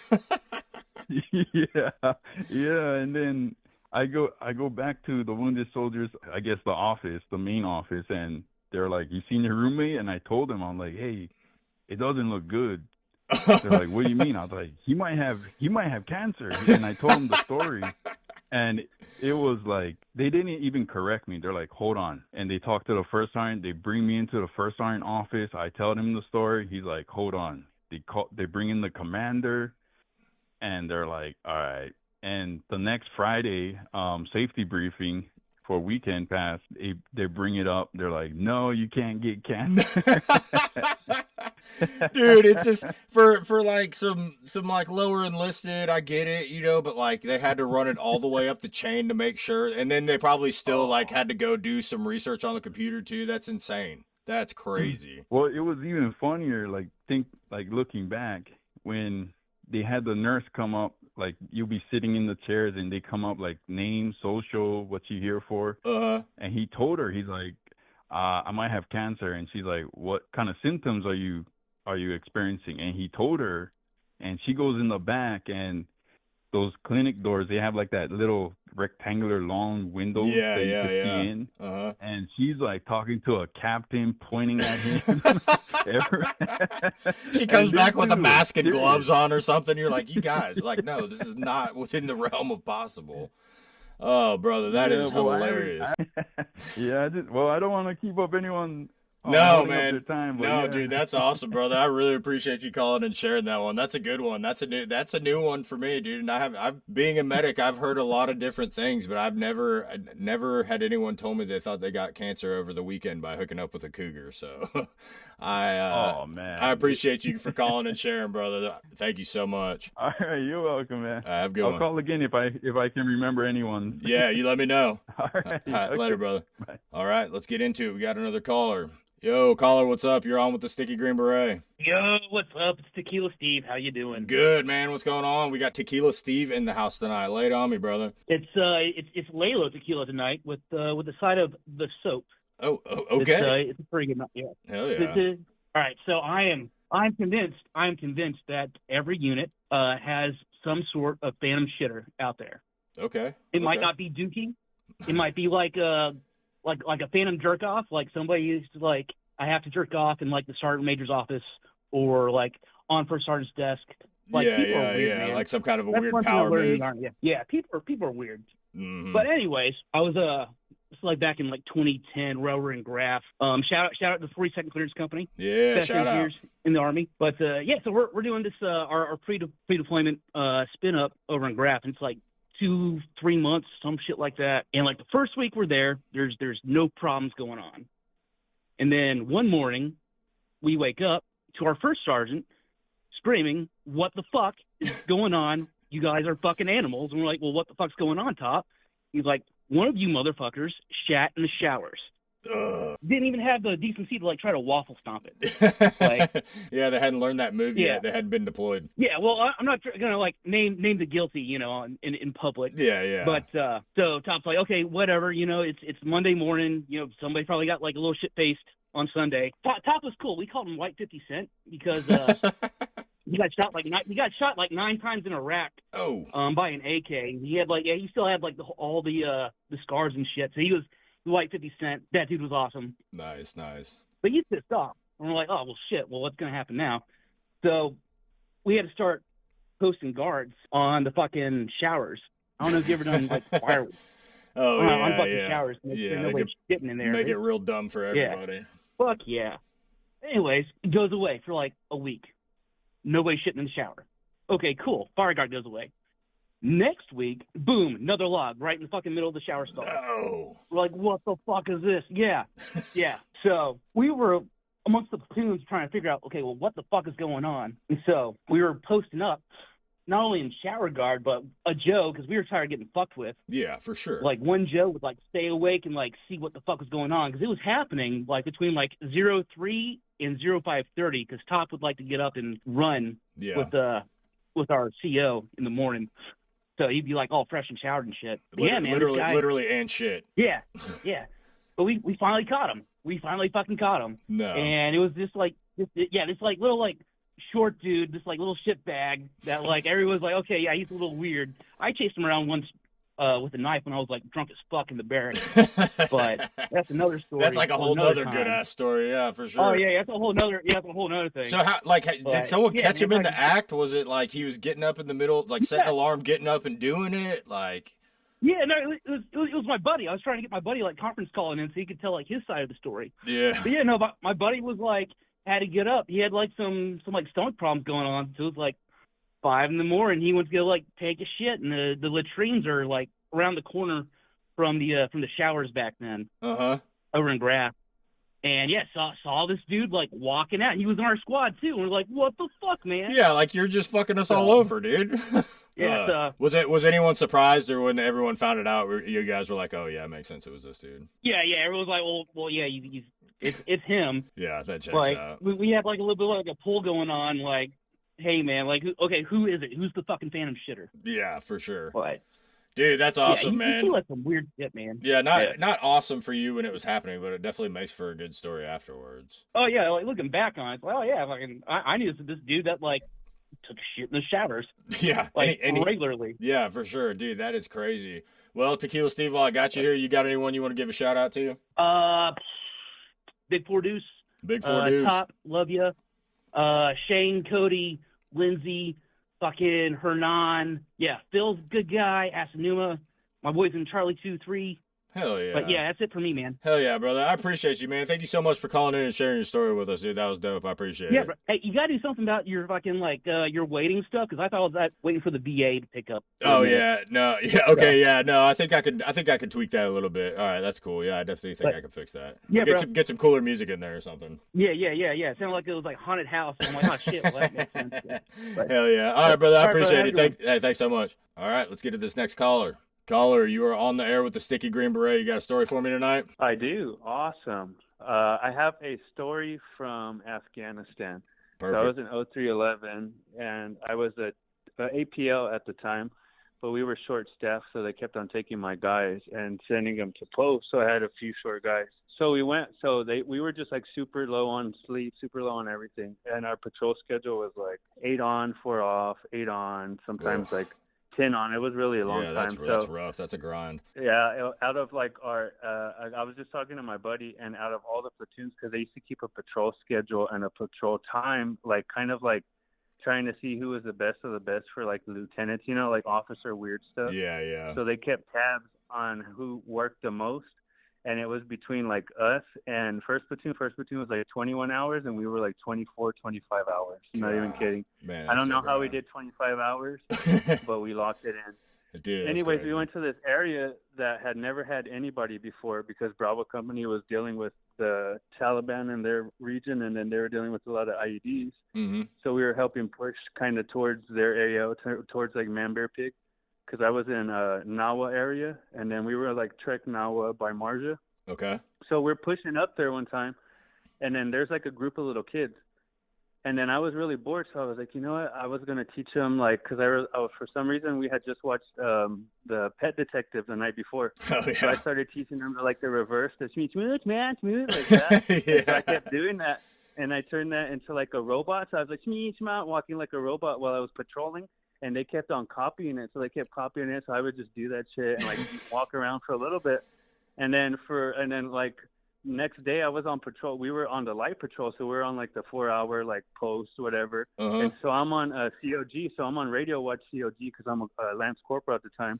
yeah, and then I go back to the wounded soldiers, I guess the office, the main office, and they're like, "You seen your roommate?" And I told them, I'm like, "Hey, it doesn't look good." They're like, "What do you mean?" I was like, he might have cancer." And I told them the story, and it was like they didn't even correct me. They're like, "Hold on," and they talk to the first sergeant. They bring me into the first sergeant office. I tell him the story. He's like, "Hold on." They bring in the commander, and they're like, "All right." And the next Friday, safety briefing for weekend pass, they bring it up. They're like, "No, you can't get cancer." Dude, it's just for like some like lower enlisted, I get it, you know, but like they had to run it all the way up the chain to make sure, and then they probably still like had to go do some research on the computer too. That's insane. That's crazy. Well, it was even funnier, looking back when they had the nurse come up, like you'll be sitting in the chairs and they come up like name, social, what you here for. And he told her, he's like, I might have cancer. And she's like, what kind of symptoms are you experiencing? And he told her, and she goes in the back, and those clinic doors, they have like that little rectangular long window that you can see in. And she's like talking to a captain, pointing at him. She comes back with a mask and gloves on or something. You're like, you guys, like, no, this is not within the realm of possible. Oh, brother, that is hilarious. I don't want to keep up anyone. No, man. Dude, that's awesome, brother. I really appreciate you calling and sharing that one. That's a good one. That's a new one for me, dude. And I've being a medic, I've heard a lot of different things, but I've never had anyone told me they thought they got cancer over the weekend by hooking up with a cougar. So I appreciate you for calling and sharing, brother. Thank you so much. All right, you're welcome, man. Have a good one. I'll call again if I can remember anyone. Yeah, you let me know. All right. Okay. Later, brother. Bye. All right, let's get into it. We got another caller. Yo, caller, what's up? You're on with the Sticky Green Beret. Yo, what's up? It's Tequila Steve. How you doing? Good, man. What's going on? We got Tequila Steve in the house tonight. Lay it on me, brother. It's Laylo Tequila tonight with the side of the soap. Oh, okay. It's a pretty good night. Yeah. Hell yeah. All right. So I'm convinced that every unit has some sort of phantom shitter out there. Okay. It might not be dookie. It might be like a phantom jerk off, like somebody used to, like, I have to jerk off in like the sergeant major's office or like on first sergeant's desk. Like, people are weird, man. Like some kind of a That's weird power move. Yeah, people are weird. Mm-hmm. But anyways, I was it's like back in like 2010, Railroad and Graph. Shout out to the 42nd Clearance Company. Yeah, best shout out in the Army. But so we're doing this our pre-deployment spin up over in Graph, and it's like 2-3 months, some shit like that. And like the first week we're there, there's no problems going on. And then one morning we wake up to our first sergeant screaming, "What the fuck is going on? You guys are fucking animals." And we're like, "Well, what the fuck's going on, Top?" He's like, "One of you motherfuckers shat in the showers." Didn't even have the decency to like try to waffle stomp it. Like, yeah, they hadn't learned that move yet. They hadn't been deployed. Yeah, well, I'm not gonna like name the guilty, you know, in public. Yeah. But so Top's like, okay, whatever, you know, it's Monday morning. You know, somebody probably got like a little shit faced on Sunday. Top was cool. We called him White 50 Cent because he got shot like 9 times in a rack. By an AK. He had he still had like all the scars and shit. So he was White 50 Cent. That dude was awesome. Nice. But he's pissed off. And we're like, oh, well, shit. Well, what's going to happen now? So we had to start posting guards on the fucking showers. I don't know if you ever done like fireworks. On fucking showers. Nobody's shitting in there. Make it real dumb for everybody. Yeah. Fuck yeah. Anyways, it goes away for like a week. Nobody shitting in the shower. Okay, cool. Fire guard goes away. Next week, boom, another log right in the fucking middle of the shower stall. No. We're like, what the fuck is this? Yeah. So we were amongst the platoons trying to figure out, okay, well, what the fuck is going on? And so we were posting up, not only in shower guard, but a Joe, because we were tired of getting fucked with. Yeah, for sure. Like one Joe would like stay awake and like see what the fuck was going on, because it was happening like between like 03 and 05:30, because Top would like to get up and run with our CO in the morning. So he'd be like all fresh and showered and shit. Man, literally and shit. Yeah. But we finally caught him. We finally fucking caught him. No. And it was just like, little like short dude, this like little shit bag that like everyone's like, okay, yeah, he's a little weird. I chased him around once with a knife when I was like drunk as fuck in the barracks. But that's another story. That's like a whole nother good ass story, yeah, for sure. Oh yeah, that's a whole nother thing. So how did someone catch him in the act? Was it like he was getting up in the middle, like setting an alarm, getting up and doing it? Like yeah, no, it was my buddy. I was trying to get my buddy like conference calling in so he could tell like his side of the story. Yeah. But yeah, no, my buddy was like had to get up. He had like some like stomach problems going on, so it was like 5 a.m. He went to go like take a shit, and the latrines are like around the corner from the showers back then. Over in Graff. And yeah, saw this dude like walking out. And he was in our squad too. And we're like, what the fuck, man? Yeah, like you're just fucking us all over, dude. Yeah. Was anyone surprised, or when everyone found it out, you guys were like, oh yeah, it makes sense, it was this dude? Yeah. Everyone was like, well, yeah, it's him. Yeah, that checks like, out. We had like a little bit like a poll going on, like, hey man, like, who is it? Who's the fucking phantom shitter? Yeah, for sure. But dude, that's awesome, man. You like some weird shit, man. Yeah, not awesome for you when it was happening, but it definitely makes for a good story afterwards. Oh yeah, like looking back on it, well, yeah, fucking, I knew this dude that like took shit in the showers. Yeah, like regularly. Yeah, for sure, dude. That is crazy. Well, Tequila Steve, I got you here. You got anyone you want to give a shout out to? Big Four Deuce. Big Four Deuce. Top, love you. Shane, Cody, Lindsay, fucking Hernan. Yeah, Phil's a good guy. Asanuma. My boys in Charlie 2-3. Hell yeah. But yeah, that's it for me, man. Hell yeah, brother. I appreciate you, man. Thank you so much for calling in and sharing your story with us, dude. That was dope. I appreciate it. Yeah, hey, you gotta do something about your fucking like your waiting stuff, because I thought I was waiting for the VA to pick up. Oh yeah, no, yeah, okay, yeah, no. I think I could tweak that a little bit. All right, that's cool. Yeah, I definitely think I could fix that. Yeah, get some cooler music in there or something. Yeah. It sounded like it was like haunted house. I'm like, oh shit, well, that makes sense. Yeah. Hell yeah. All right, brother. I appreciate it. Thanks so much. All right, let's get to this next caller. Caller, you are on the air with the Sticky Green Beret. You got a story for me tonight? I do. Awesome. I have a story from Afghanistan. Perfect. So I was in 0311, and I was at APL at the time, but we were short-staffed, so they kept on taking my guys and sending them to post, so I had a few short guys. So we went, we were just like super low on sleep, super low on everything, and our patrol schedule was like 8 on, 4 off, 8 on, sometimes like 10 on. It was really a long time. That's rough. That's a grind. Yeah, out of like our, I was just talking to my buddy, and out of all the platoons, because they used to keep a patrol schedule and a patrol time, like kind of like trying to see who was the best of the best for like lieutenants, you know, like officer weird stuff. Yeah. So they kept tabs on who worked the most, and it was between like us and first platoon. First platoon was like 21 hours, and we were like 24, 25 hours. Not even kidding. Man, I don't know how we did 25 hours, but we locked it in. Dude, anyways, we went to this area that had never had anybody before, because Bravo Company was dealing with the Taliban in their region, and then they were dealing with a lot of IEDs. Mm-hmm. So we were helping push kind of towards their area, towards like Man-Bear Pig, because I was in Nawa area, and then we were like Trek Nawa by Marja. Okay. So we're pushing up there one time, and then there's like a group of little kids. And then I was really bored, so I was like, you know what? I was going to teach them, like, because for some reason we had just watched the Pet Detective the night before. Oh, yeah. So I started teaching them like the reverse, the smooch, man, smooch, like that. Yeah. So I kept doing that, and I turned that into like a robot. So I was like, smooch, walking like a robot while I was patrolling, and they kept on copying it. So they kept copying it, so I would just do that shit and like walk around for a little bit. And then like next day I was on patrol. We were on the light patrol, so we were on like the 4-hour like post, whatever. Uh-huh. And so I'm on COG, so I'm on radio watch COG because I'm a Lance Corporal at the time.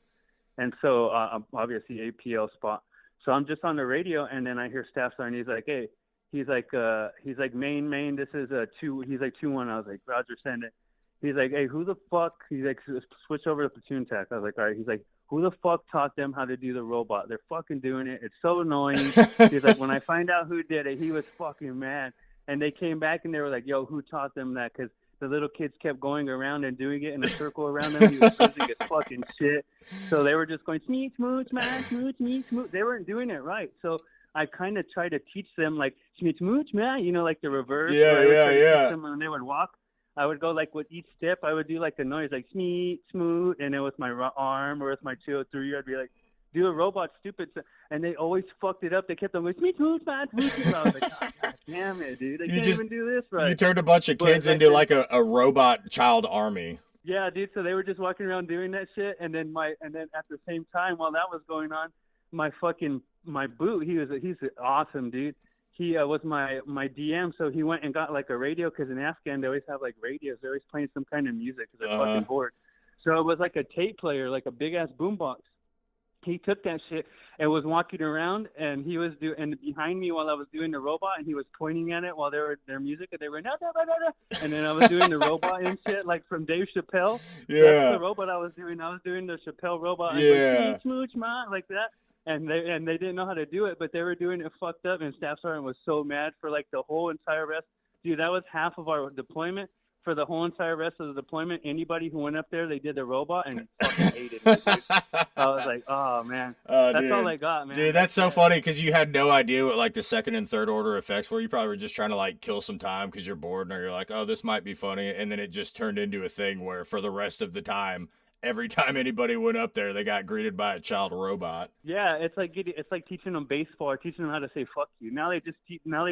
And so I'm obviously APL spot. So I'm just on the radio, and then I hear staff sergeant. He's like, hey, he's like main. This is a 2. He's like 2-1. I was like, Roger, send it. He's like, hey, who the fuck? He's like, switch over to platoon tack. I was like, all right. He's like, who the fuck taught them how to do the robot? They're fucking doing it. It's so annoying. He's like, when I find out who did it, he was fucking mad. And they came back and they were like, yo, who taught them that? Because the little kids kept going around and doing it in a circle around them. He was losing his fucking shit. So they were just going, smooch, smooch, man, smooch, smooch. They weren't doing it right. So I kind of tried to teach them, like, smooch, smooch, man, you know, like the reverse. Yeah. Them when they would walk. I would go, like, with each step, I would do, like, the noise, like, smeet, smoot, and then with my arm or with my 203, I'd be like, do a robot stupid, and they always fucked it up. They kept on going, smooch, smooch, smooch. I was like, God damn it, dude. They can't even do this right. You turned a bunch of kids into like a robot child army. Yeah, dude. So they were just walking around doing that shit, and then at the same time while that was going on, my boot. He's awesome, dude. He was my DM, so he went and got like a radio because in Afghan they always have like radios. They're always playing some kind of music because they're fucking bored. So it was like a tape player, like a big ass boombox. He took that shit and was walking around, and he was and behind me while I was doing the robot, and he was pointing at it while they were their music, and they were and then I was doing the robot and shit like from Dave Chappelle. Yeah, that's the robot I was doing. I was doing the Chappelle robot. Yeah, like, smooch, like that. And they didn't know how to do it, but they were doing it fucked up. And Staff Sergeant was so mad for like the whole entire rest. Dude, that was half of our deployment. For the whole entire rest of the deployment, anybody who went up there, they did the robot and fucking hated it. Dude. I was like, oh man, that's dude. all I got, man. Dude, that's so funny because you had no idea what like the second and third order effects were. You probably were just trying to like kill some time because you're bored, and you're like, oh, this might be funny, and then it just turned into a thing where for the rest of the time, every time anybody went up there, they got greeted by a child robot. Yeah, it's like teaching them baseball or teaching them how to say fuck you. Now they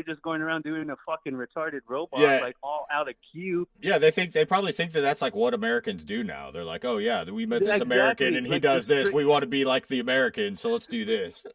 just going around doing a fucking retarded robot, like all out of cue. Yeah, they probably think that that's like what Americans do now. They're like, oh yeah, we met this American and he like does this. We want to be like the American, so let's do this.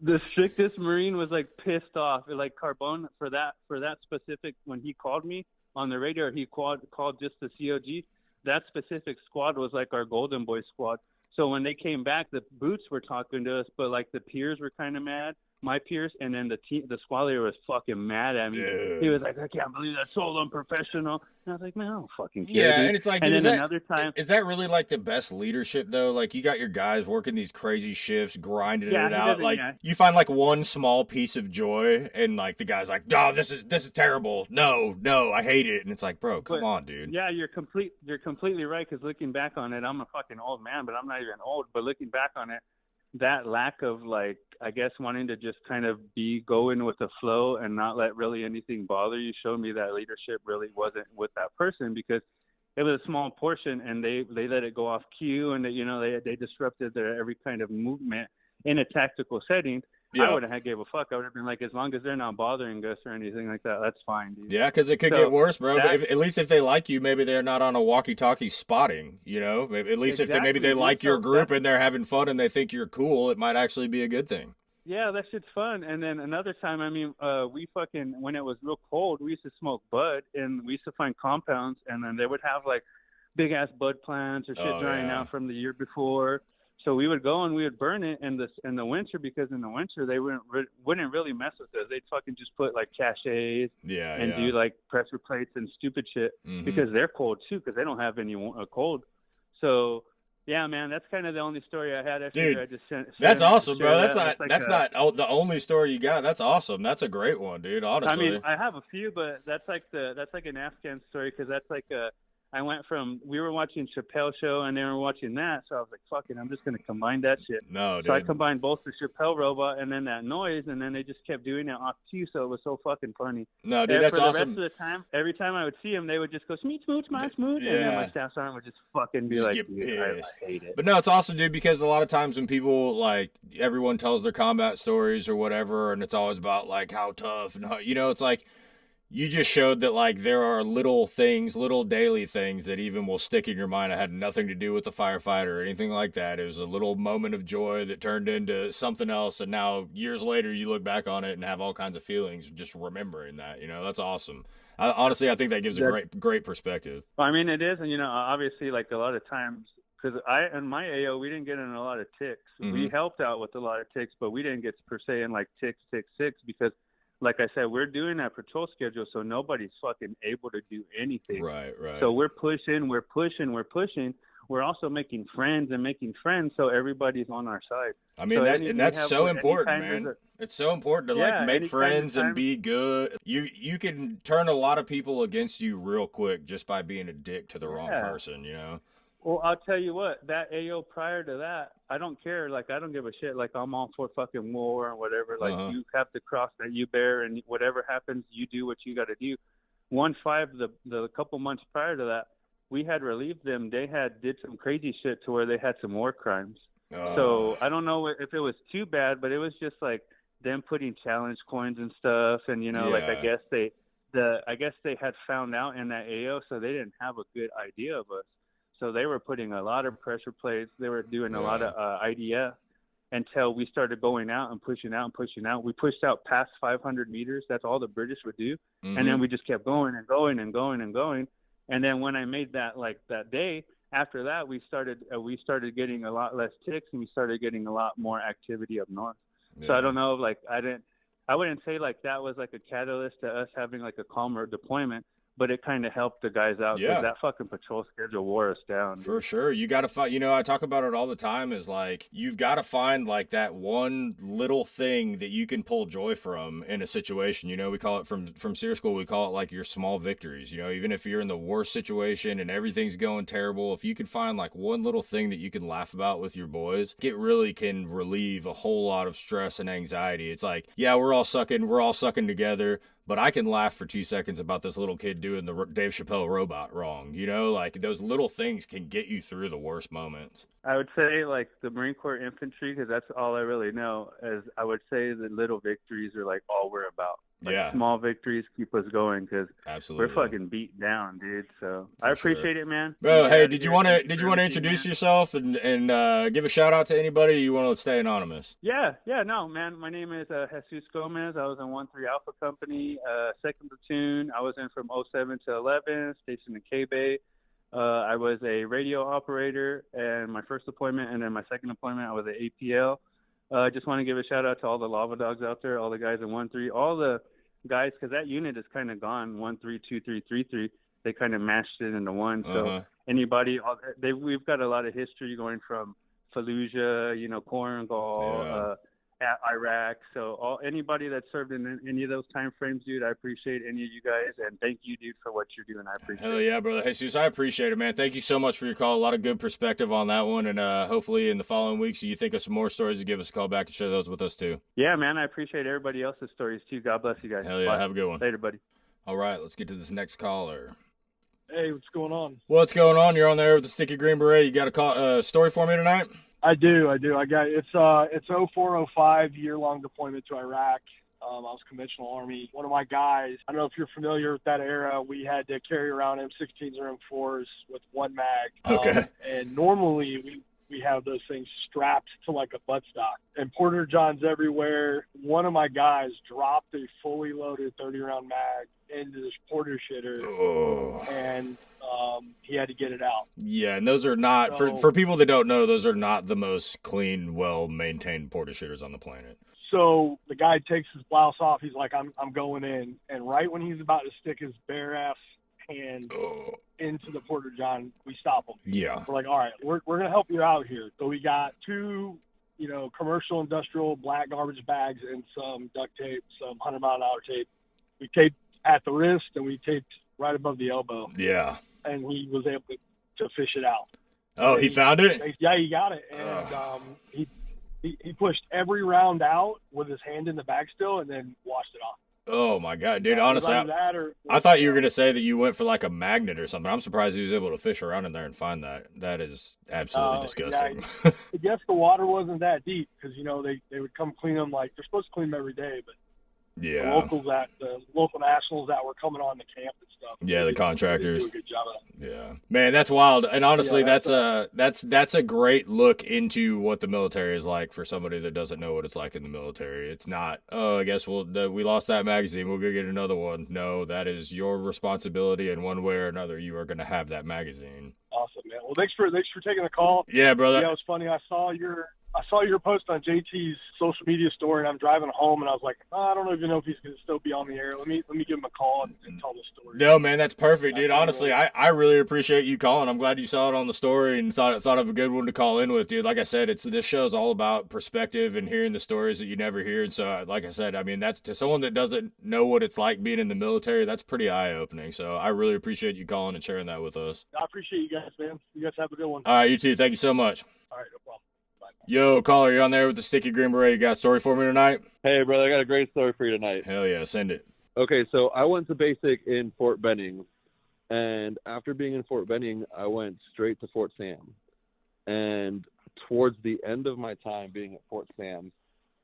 The strictest Marine was like pissed off. Like Carbone for that specific when he called me on the radio, he called just the COG. That specific squad was like our Golden Boy squad. So when they came back, the boots were talking to us, but like the peers were kind of mad, my peers, and then the squad leader was fucking mad at me. Dude. He was like, I can't believe that's so unprofessional. And I was like, man, I don't fucking care. Yeah, dude. and it's like, and dude, then another time, is that really like the best leadership though? Like you got your guys working these crazy shifts, grinding it out. Like you find like one small piece of joy, and like the guy's like, "Oh, this is terrible. No, I hate it." And it's like, bro, come on, dude. Yeah, you're completely right. Because looking back on it, I'm a fucking old man, but I'm not even old. But looking back on it, that lack of like, I guess wanting to just kind of go in with the flow and not let really anything bother you showed me that leadership really wasn't with that person because it was a small portion and they let it go off cue and they disrupted their every kind of movement in a tactical setting. Yeah. I wouldn't have gave a fuck. I would have been like, as long as they're not bothering us or anything like that, that's fine, dude. Yeah, because it could get worse, bro. But at least if they like you, maybe they're not on a walkie-talkie spotting, At least if they like your group and they're having fun and they think you're cool, it might actually be a good thing. Yeah, that shit's fun. And then another time, we when it was real cold, we used to smoke bud, and we used to find compounds, and then they would have like big-ass bud plants or shit drying out from the year before. So we would go and we would burn it in the winter because in the winter they wouldn't really mess with us. They'd fucking just put like cachets and do like pressure plates and stupid shit because they're cold too because they don't have any cold. So yeah, man, that's kind of the only story I had. Dude, I just that's awesome, bro. That's not the only story you got. That's awesome. That's a great one, dude. Honestly, I have a few, but that's like an Afghan story because that's like we were watching Chappelle show and they were watching that, so I was like, fuck it, I'm just going to combine that shit. No, dude. So I combined both the Chappelle robot and then that noise, and then they just kept doing it off cue, so it was so fucking funny. No, dude, that's awesome. For the rest of the time, every time I would see them, they would just go, smooch, my smooch, and then my staff sergeant would just fucking be like, I hate it. But no, it's awesome, dude, because a lot of times when people, like, everyone tells their combat stories or whatever, and it's always about, like, how tough, and how, it's like, you just showed that, like, there are little daily things that even will stick in your mind. It had nothing to do with the firefight or anything like that. It was a little moment of joy that turned into something else, and now, years later, you look back on it and have all kinds of feelings just remembering that, That's awesome. Honestly, I think that gives a great perspective. It is, and, obviously, like, a lot of times, because in my AO, we didn't get in a lot of ticks. We helped out with a lot of ticks, but we didn't get, per se, in, like, ticks, because like I said, we're doing that patrol schedule, so nobody's fucking able to do anything. Right. So we're pushing. We're also making friends, so everybody's on our side. That's so important, man. It's so important to make friends and be good. You can turn a lot of people against you real quick just by being a dick to the wrong person, Well, I'll tell you what, that AO prior to that, I don't care. Like, I don't give a shit. Like, I'm all for fucking war and whatever. Like, you have the cross that you bear, and whatever happens, you do what you got to do. 1-5, the couple months prior to that, we had relieved them. They did some crazy shit to where they had some war crimes. So I don't know if it was too bad, but it was just like them putting challenge coins and stuff, and like I guess they had found out in that AO, so they didn't have a good idea of us. So they were putting a lot of pressure plates. They were doing a lot of IDF until we started going out and pushing out and pushing out. We pushed out past 500 meters. That's all the British would do. Mm-hmm. And then we just kept going and going and going and going. And then when I made that that day, after that, we started getting a lot less ticks, and we started getting a lot more activity up north. Yeah. So I don't know, I wouldn't say that was a catalyst to us having a calmer deployment, but it kind of helped the guys out because that fucking patrol schedule wore us down. Dude. For sure. You got to find, I talk about it all the time, is you've got to find that one little thing that you can pull joy from in a situation. We call it from SEER school, we call it your small victories. Even if you're in the worst situation and everything's going terrible, if you can find one little thing that you can laugh about with your boys, it really can relieve a whole lot of stress and anxiety. It's we're all sucking together, but I can laugh for 2 seconds about this little kid doing the Dave Chappelle robot wrong. Those little things can get you through the worst moments. I would say the Marine Corps infantry, because that's all I really know, is I would say the little victories are all we're about. Small victories keep us going because we're fucking beat down, dude. So I appreciate it, man. Bro, hey, did you want to introduce yourself and give a shout out to anybody? Or you want to stay anonymous? Yeah, no, man. My name is Jesus Gomez. I was in 1-3 Alpha Company, 2nd Platoon. I was in from 07 to 11, stationed in K-Bay. I was a radio operator in my first deployment, and then my second deployment, I was an APL. I just want to give a shout out to all the lava dogs out there, all the guys in 1-3, all the guys, because that unit is kind of gone, 1-3, 2-3, 3-3. They kind of mashed it into one. So anybody, we've got a lot of history going from Fallujah, Korengal, Iraq. So anybody that served in any of those time frames, dude, I appreciate any of you guys, and thank you, dude, for what you're doing. I appreciate it. Hell yeah, brother. Jesus, I appreciate it, man. Thank you so much for your call. A lot of good perspective on that one, and hopefully in the following weeks, you think of some more stories to give us a call back and share those with us too. Yeah, man, I appreciate everybody else's stories too. God bless you guys. Hell yeah, Bye. Have a good one. Later, buddy. All right, let's get to this next caller. Hey, what's going on? What's going on? You're on there with the Sticky Green Beret. You got a story for me tonight? I do. I got it's 0405 year-long deployment to Iraq. I was conventional Army. One of my guys, I don't know if you're familiar with that era, we had to carry around M16s or M4s with one mag. Okay. And normally we have those things strapped to a buttstock. And Porta-johns everywhere. One of my guys dropped a fully loaded 30-round mag into this porter shitter, and he had to get it out. Yeah, and those are not, for people that don't know, those are not the most clean, well-maintained porter shitters on the planet. So the guy takes his blouse off. He's like, I'm going in. And right when he's about to stick his bare ass hand into the Porta-john, we stop him. Yeah. We're like, all right, we're going to help you out here. So we got two, commercial industrial black garbage bags and some duct tape, some 100-mile-an-hour tape. We taped at the wrist, and we taped right above the elbow. Yeah. And he was able to fish it out. Oh, he found it? Yeah, he got it. And he pushed every round out with his hand in the bag still and then washed it off. Oh, my God. Dude, honestly, I thought you were going to say that you went for a magnet or something. I'm surprised he was able to fish around in there and find that. That is absolutely disgusting. Yeah, I guess the water wasn't that deep because, they would come clean them they're supposed to clean them every day, but yeah, the local nationals that were coming on the camp and stuff. Yeah, the contractors. They do a good job of it. Yeah, man, that's wild. And honestly, that's a great look into what the military is like for somebody that doesn't know what it's like in the military. It's not, I guess we lost that magazine, we'll go get another one. No, that is your responsibility, and one way or another, you are going to have that magazine. Awesome, man. Well, thanks for taking the call. Yeah, brother. Yeah, it was funny. I saw your post on JT's social media story, and I'm driving home, and I was like, I don't even know if he's going to still be on the air. Let me give him a call and tell the story. No, man, that's perfect, dude. Honestly, I really appreciate you calling. I'm glad you saw it on the story and thought of a good one to call in with, dude. Like I said, this show's all about perspective and hearing the stories that you never hear. And so, like I said, I mean, that's to someone that doesn't know what it's like being in the military, that's pretty eye-opening. So I really appreciate you calling and sharing that with us. I appreciate you guys, man. You guys have a good one. All right, you too. Thank you so much. All right, no problem. Yo, caller, you on there with the Sticky Green Beret? You got a story for me tonight? Hey, brother, I got a great story for you tonight. Hell yeah, send it. Okay, so I went to basic in Fort Benning, and after being in Fort Benning, I went straight to Fort Sam. And towards the end of my time being at Fort Sam,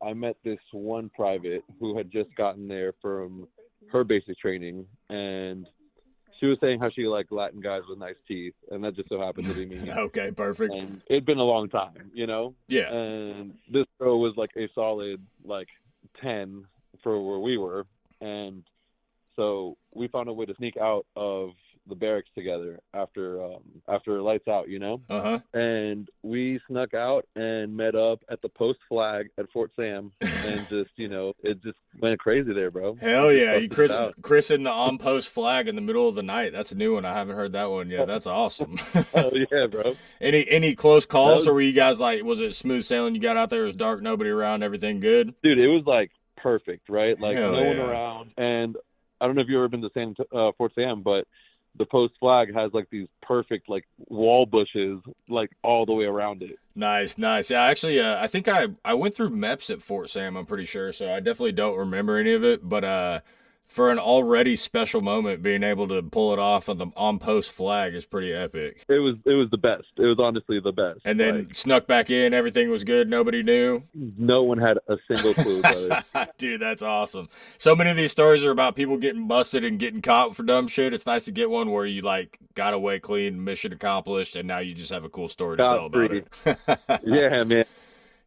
I met this one private who had just gotten there from her basic training, and she was saying how she liked Latin guys with nice teeth, and that just so happened to be me. Okay, perfect. And it'd been a long time, you know? Yeah. And this girl was like a solid, like, 10 for where we were. And so we found a way to sneak out of the barracks together after lights out, you know? Uh-huh. And we snuck out and met up at the post flag at Fort Sam, and just, you know, it just went crazy there, bro. Hell yeah. You christened the on-post flag in the middle of the night. That's a new one. I haven't heard that one yet. That's awesome. Oh, yeah, bro. Any close calls, or were you guys like, was it smooth sailing? You got out there, it was dark, nobody around, everything good? Dude, it was like perfect, right? Like, Hell no one around. And I don't know if you've ever been to Fort Sam, but the post flag has like these perfect like wall bushes like all the way around it. Nice. Yeah, actually, I think I went through MEPS at Fort Sam, I'm pretty sure, so I definitely don't remember any of it, but for an already special moment, being able to pull it off on the on-post flag is pretty epic. It was the best. It was honestly the best. And then snuck back in, everything was good, nobody knew? No one had a single clue, brother. Dude, that's awesome. So many of these stories are about people getting busted and getting caught for dumb shit. It's nice to get one where you, like, got away clean, mission accomplished, and now you just have a cool story to tell about it. Yeah, man.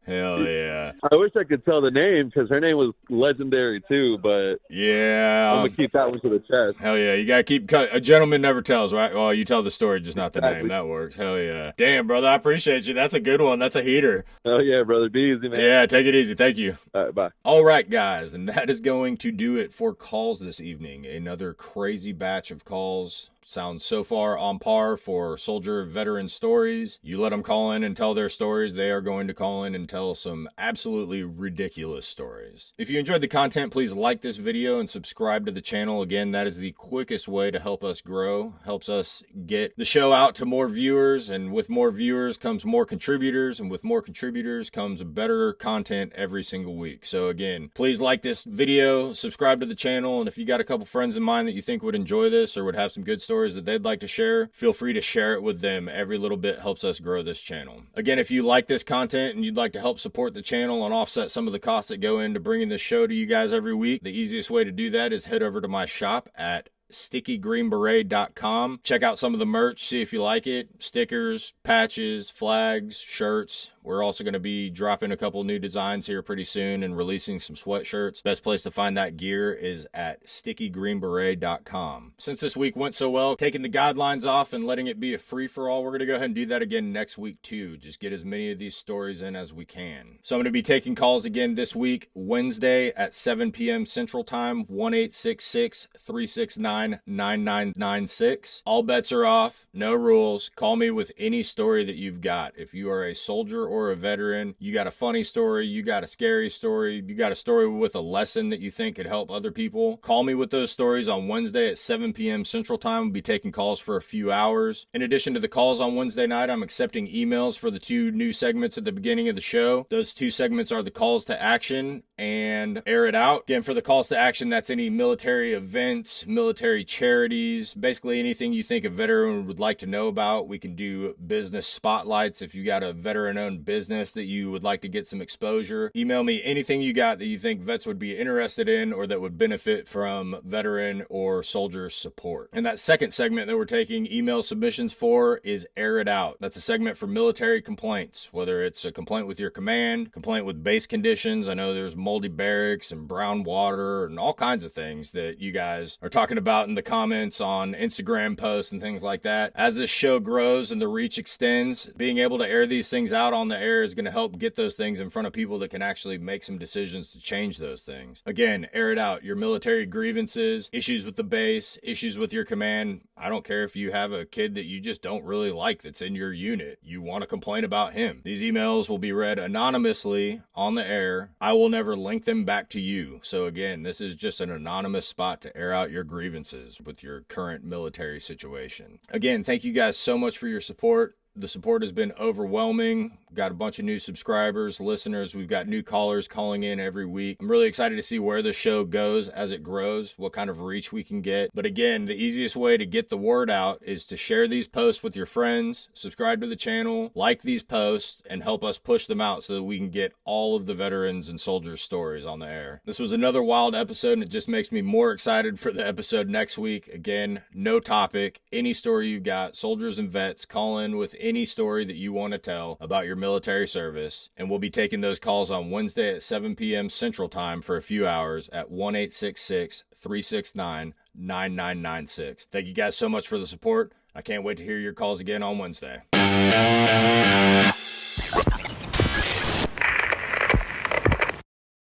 Hell yeah. I wish I could tell the name because her name was legendary too, but yeah, I'm going to keep that one to the chest. Hell yeah. You got to keep a gentleman never tells, right? Well, you tell the story, just not the name. That works. Hell yeah. Damn, brother. I appreciate you. That's a good one. That's a heater. Oh yeah, brother. Be easy, man. Yeah, take it easy. Thank you. All right, bye. All right, guys. And that is going to do it for calls this evening. Another crazy batch of calls. Sounds so far on par for soldier veteran stories. You let them call in and tell their stories, they are going to call in and tell some absolutely ridiculous stories. If you enjoyed the content, please like this video and subscribe to the channel. Again, that is the quickest way to help us grow, helps us get the show out to more viewers, and with more viewers comes more contributors, and with more contributors comes better content every single week. So again, please like this video, subscribe to the channel, and if you got a couple friends in mind that you think would enjoy this or would have some good stories that they'd like to share, feel free to share it with them. Every little bit helps us grow this channel. Again, if you like this content and you'd like to help support the channel and offset some of the costs that go into bringing this show to you guys every week, the easiest way to do that is head over to my shop at StickyGreenBeret.com. Check out some of the merch, see if you like it. Stickers, patches, flags, shirts. We're also going to be dropping a couple new designs here pretty soon and releasing some sweatshirts. Best place to find that gear is at StickyGreenBeret.com. Since this week went so well, taking the guidelines off and letting it be a free-for-all, we're going to go ahead and do that again next week too. Just get as many of these stories in as we can. So I'm going to be taking calls again this week, Wednesday at 7 p.m. Central Time, 1-866-369-9996. All bets are off, no rules. Call me with any story that you've got. If you are a soldier or a veteran, you got a funny story, you got a scary story, you got a story with a lesson that you think could help other people, call me with those stories on Wednesday at 7 p.m. Central Time. We'll be taking calls for a few hours. In addition to the calls on Wednesday night, I'm accepting emails for the two new segments at the beginning of the show. Those two segments are the calls to action and air it out. Again, for the calls to action, that's any military events, military charities, basically anything you think a veteran would like to know about. We can do business spotlights if you got a veteran-owned business that you would like to get some exposure. Email me anything you got that you think vets would be interested in or that would benefit from veteran or soldier support. And that second segment that we're taking email submissions for is Air It Out. That's a segment for military complaints, whether it's a complaint with your command, complaint with base conditions. I know there's moldy barracks and brown water and all kinds of things that you guys are talking about in the comments on Instagram posts and things like that. As this show grows and the reach extends, being able to air these things out on the air is going to help get those things in front of people that can actually make some decisions to change those things. Again, air it out. Your military grievances, issues with the base, issues with your command. I don't care if you have a kid that you just don't really like that's in your unit. You want to complain about him. These emails will be read anonymously on the air. I will never link them back to you. So again, this is just an anonymous spot to air out your grievances with your current military situation. Again, thank you guys so much for your support. The support has been overwhelming. We've got a bunch of new subscribers, listeners. We've got new callers calling in every week. I'm really excited to see where the show goes as it grows, what kind of reach we can get. But again, the easiest way to get the word out is to share these posts with your friends, subscribe to the channel, like these posts, and help us push them out so that we can get all of the veterans and soldiers' stories on the air. This was another wild episode, and it just makes me more excited for the episode next week. Again, no topic, any story you've got. Soldiers and vets, call in with any story that you want to tell about your military service, and we'll be taking those calls on Wednesday at 7 p.m. Central Time for a few hours at 1-866-369-9996. Thank you guys so much for the support. I can't wait to hear your calls again on Wednesday.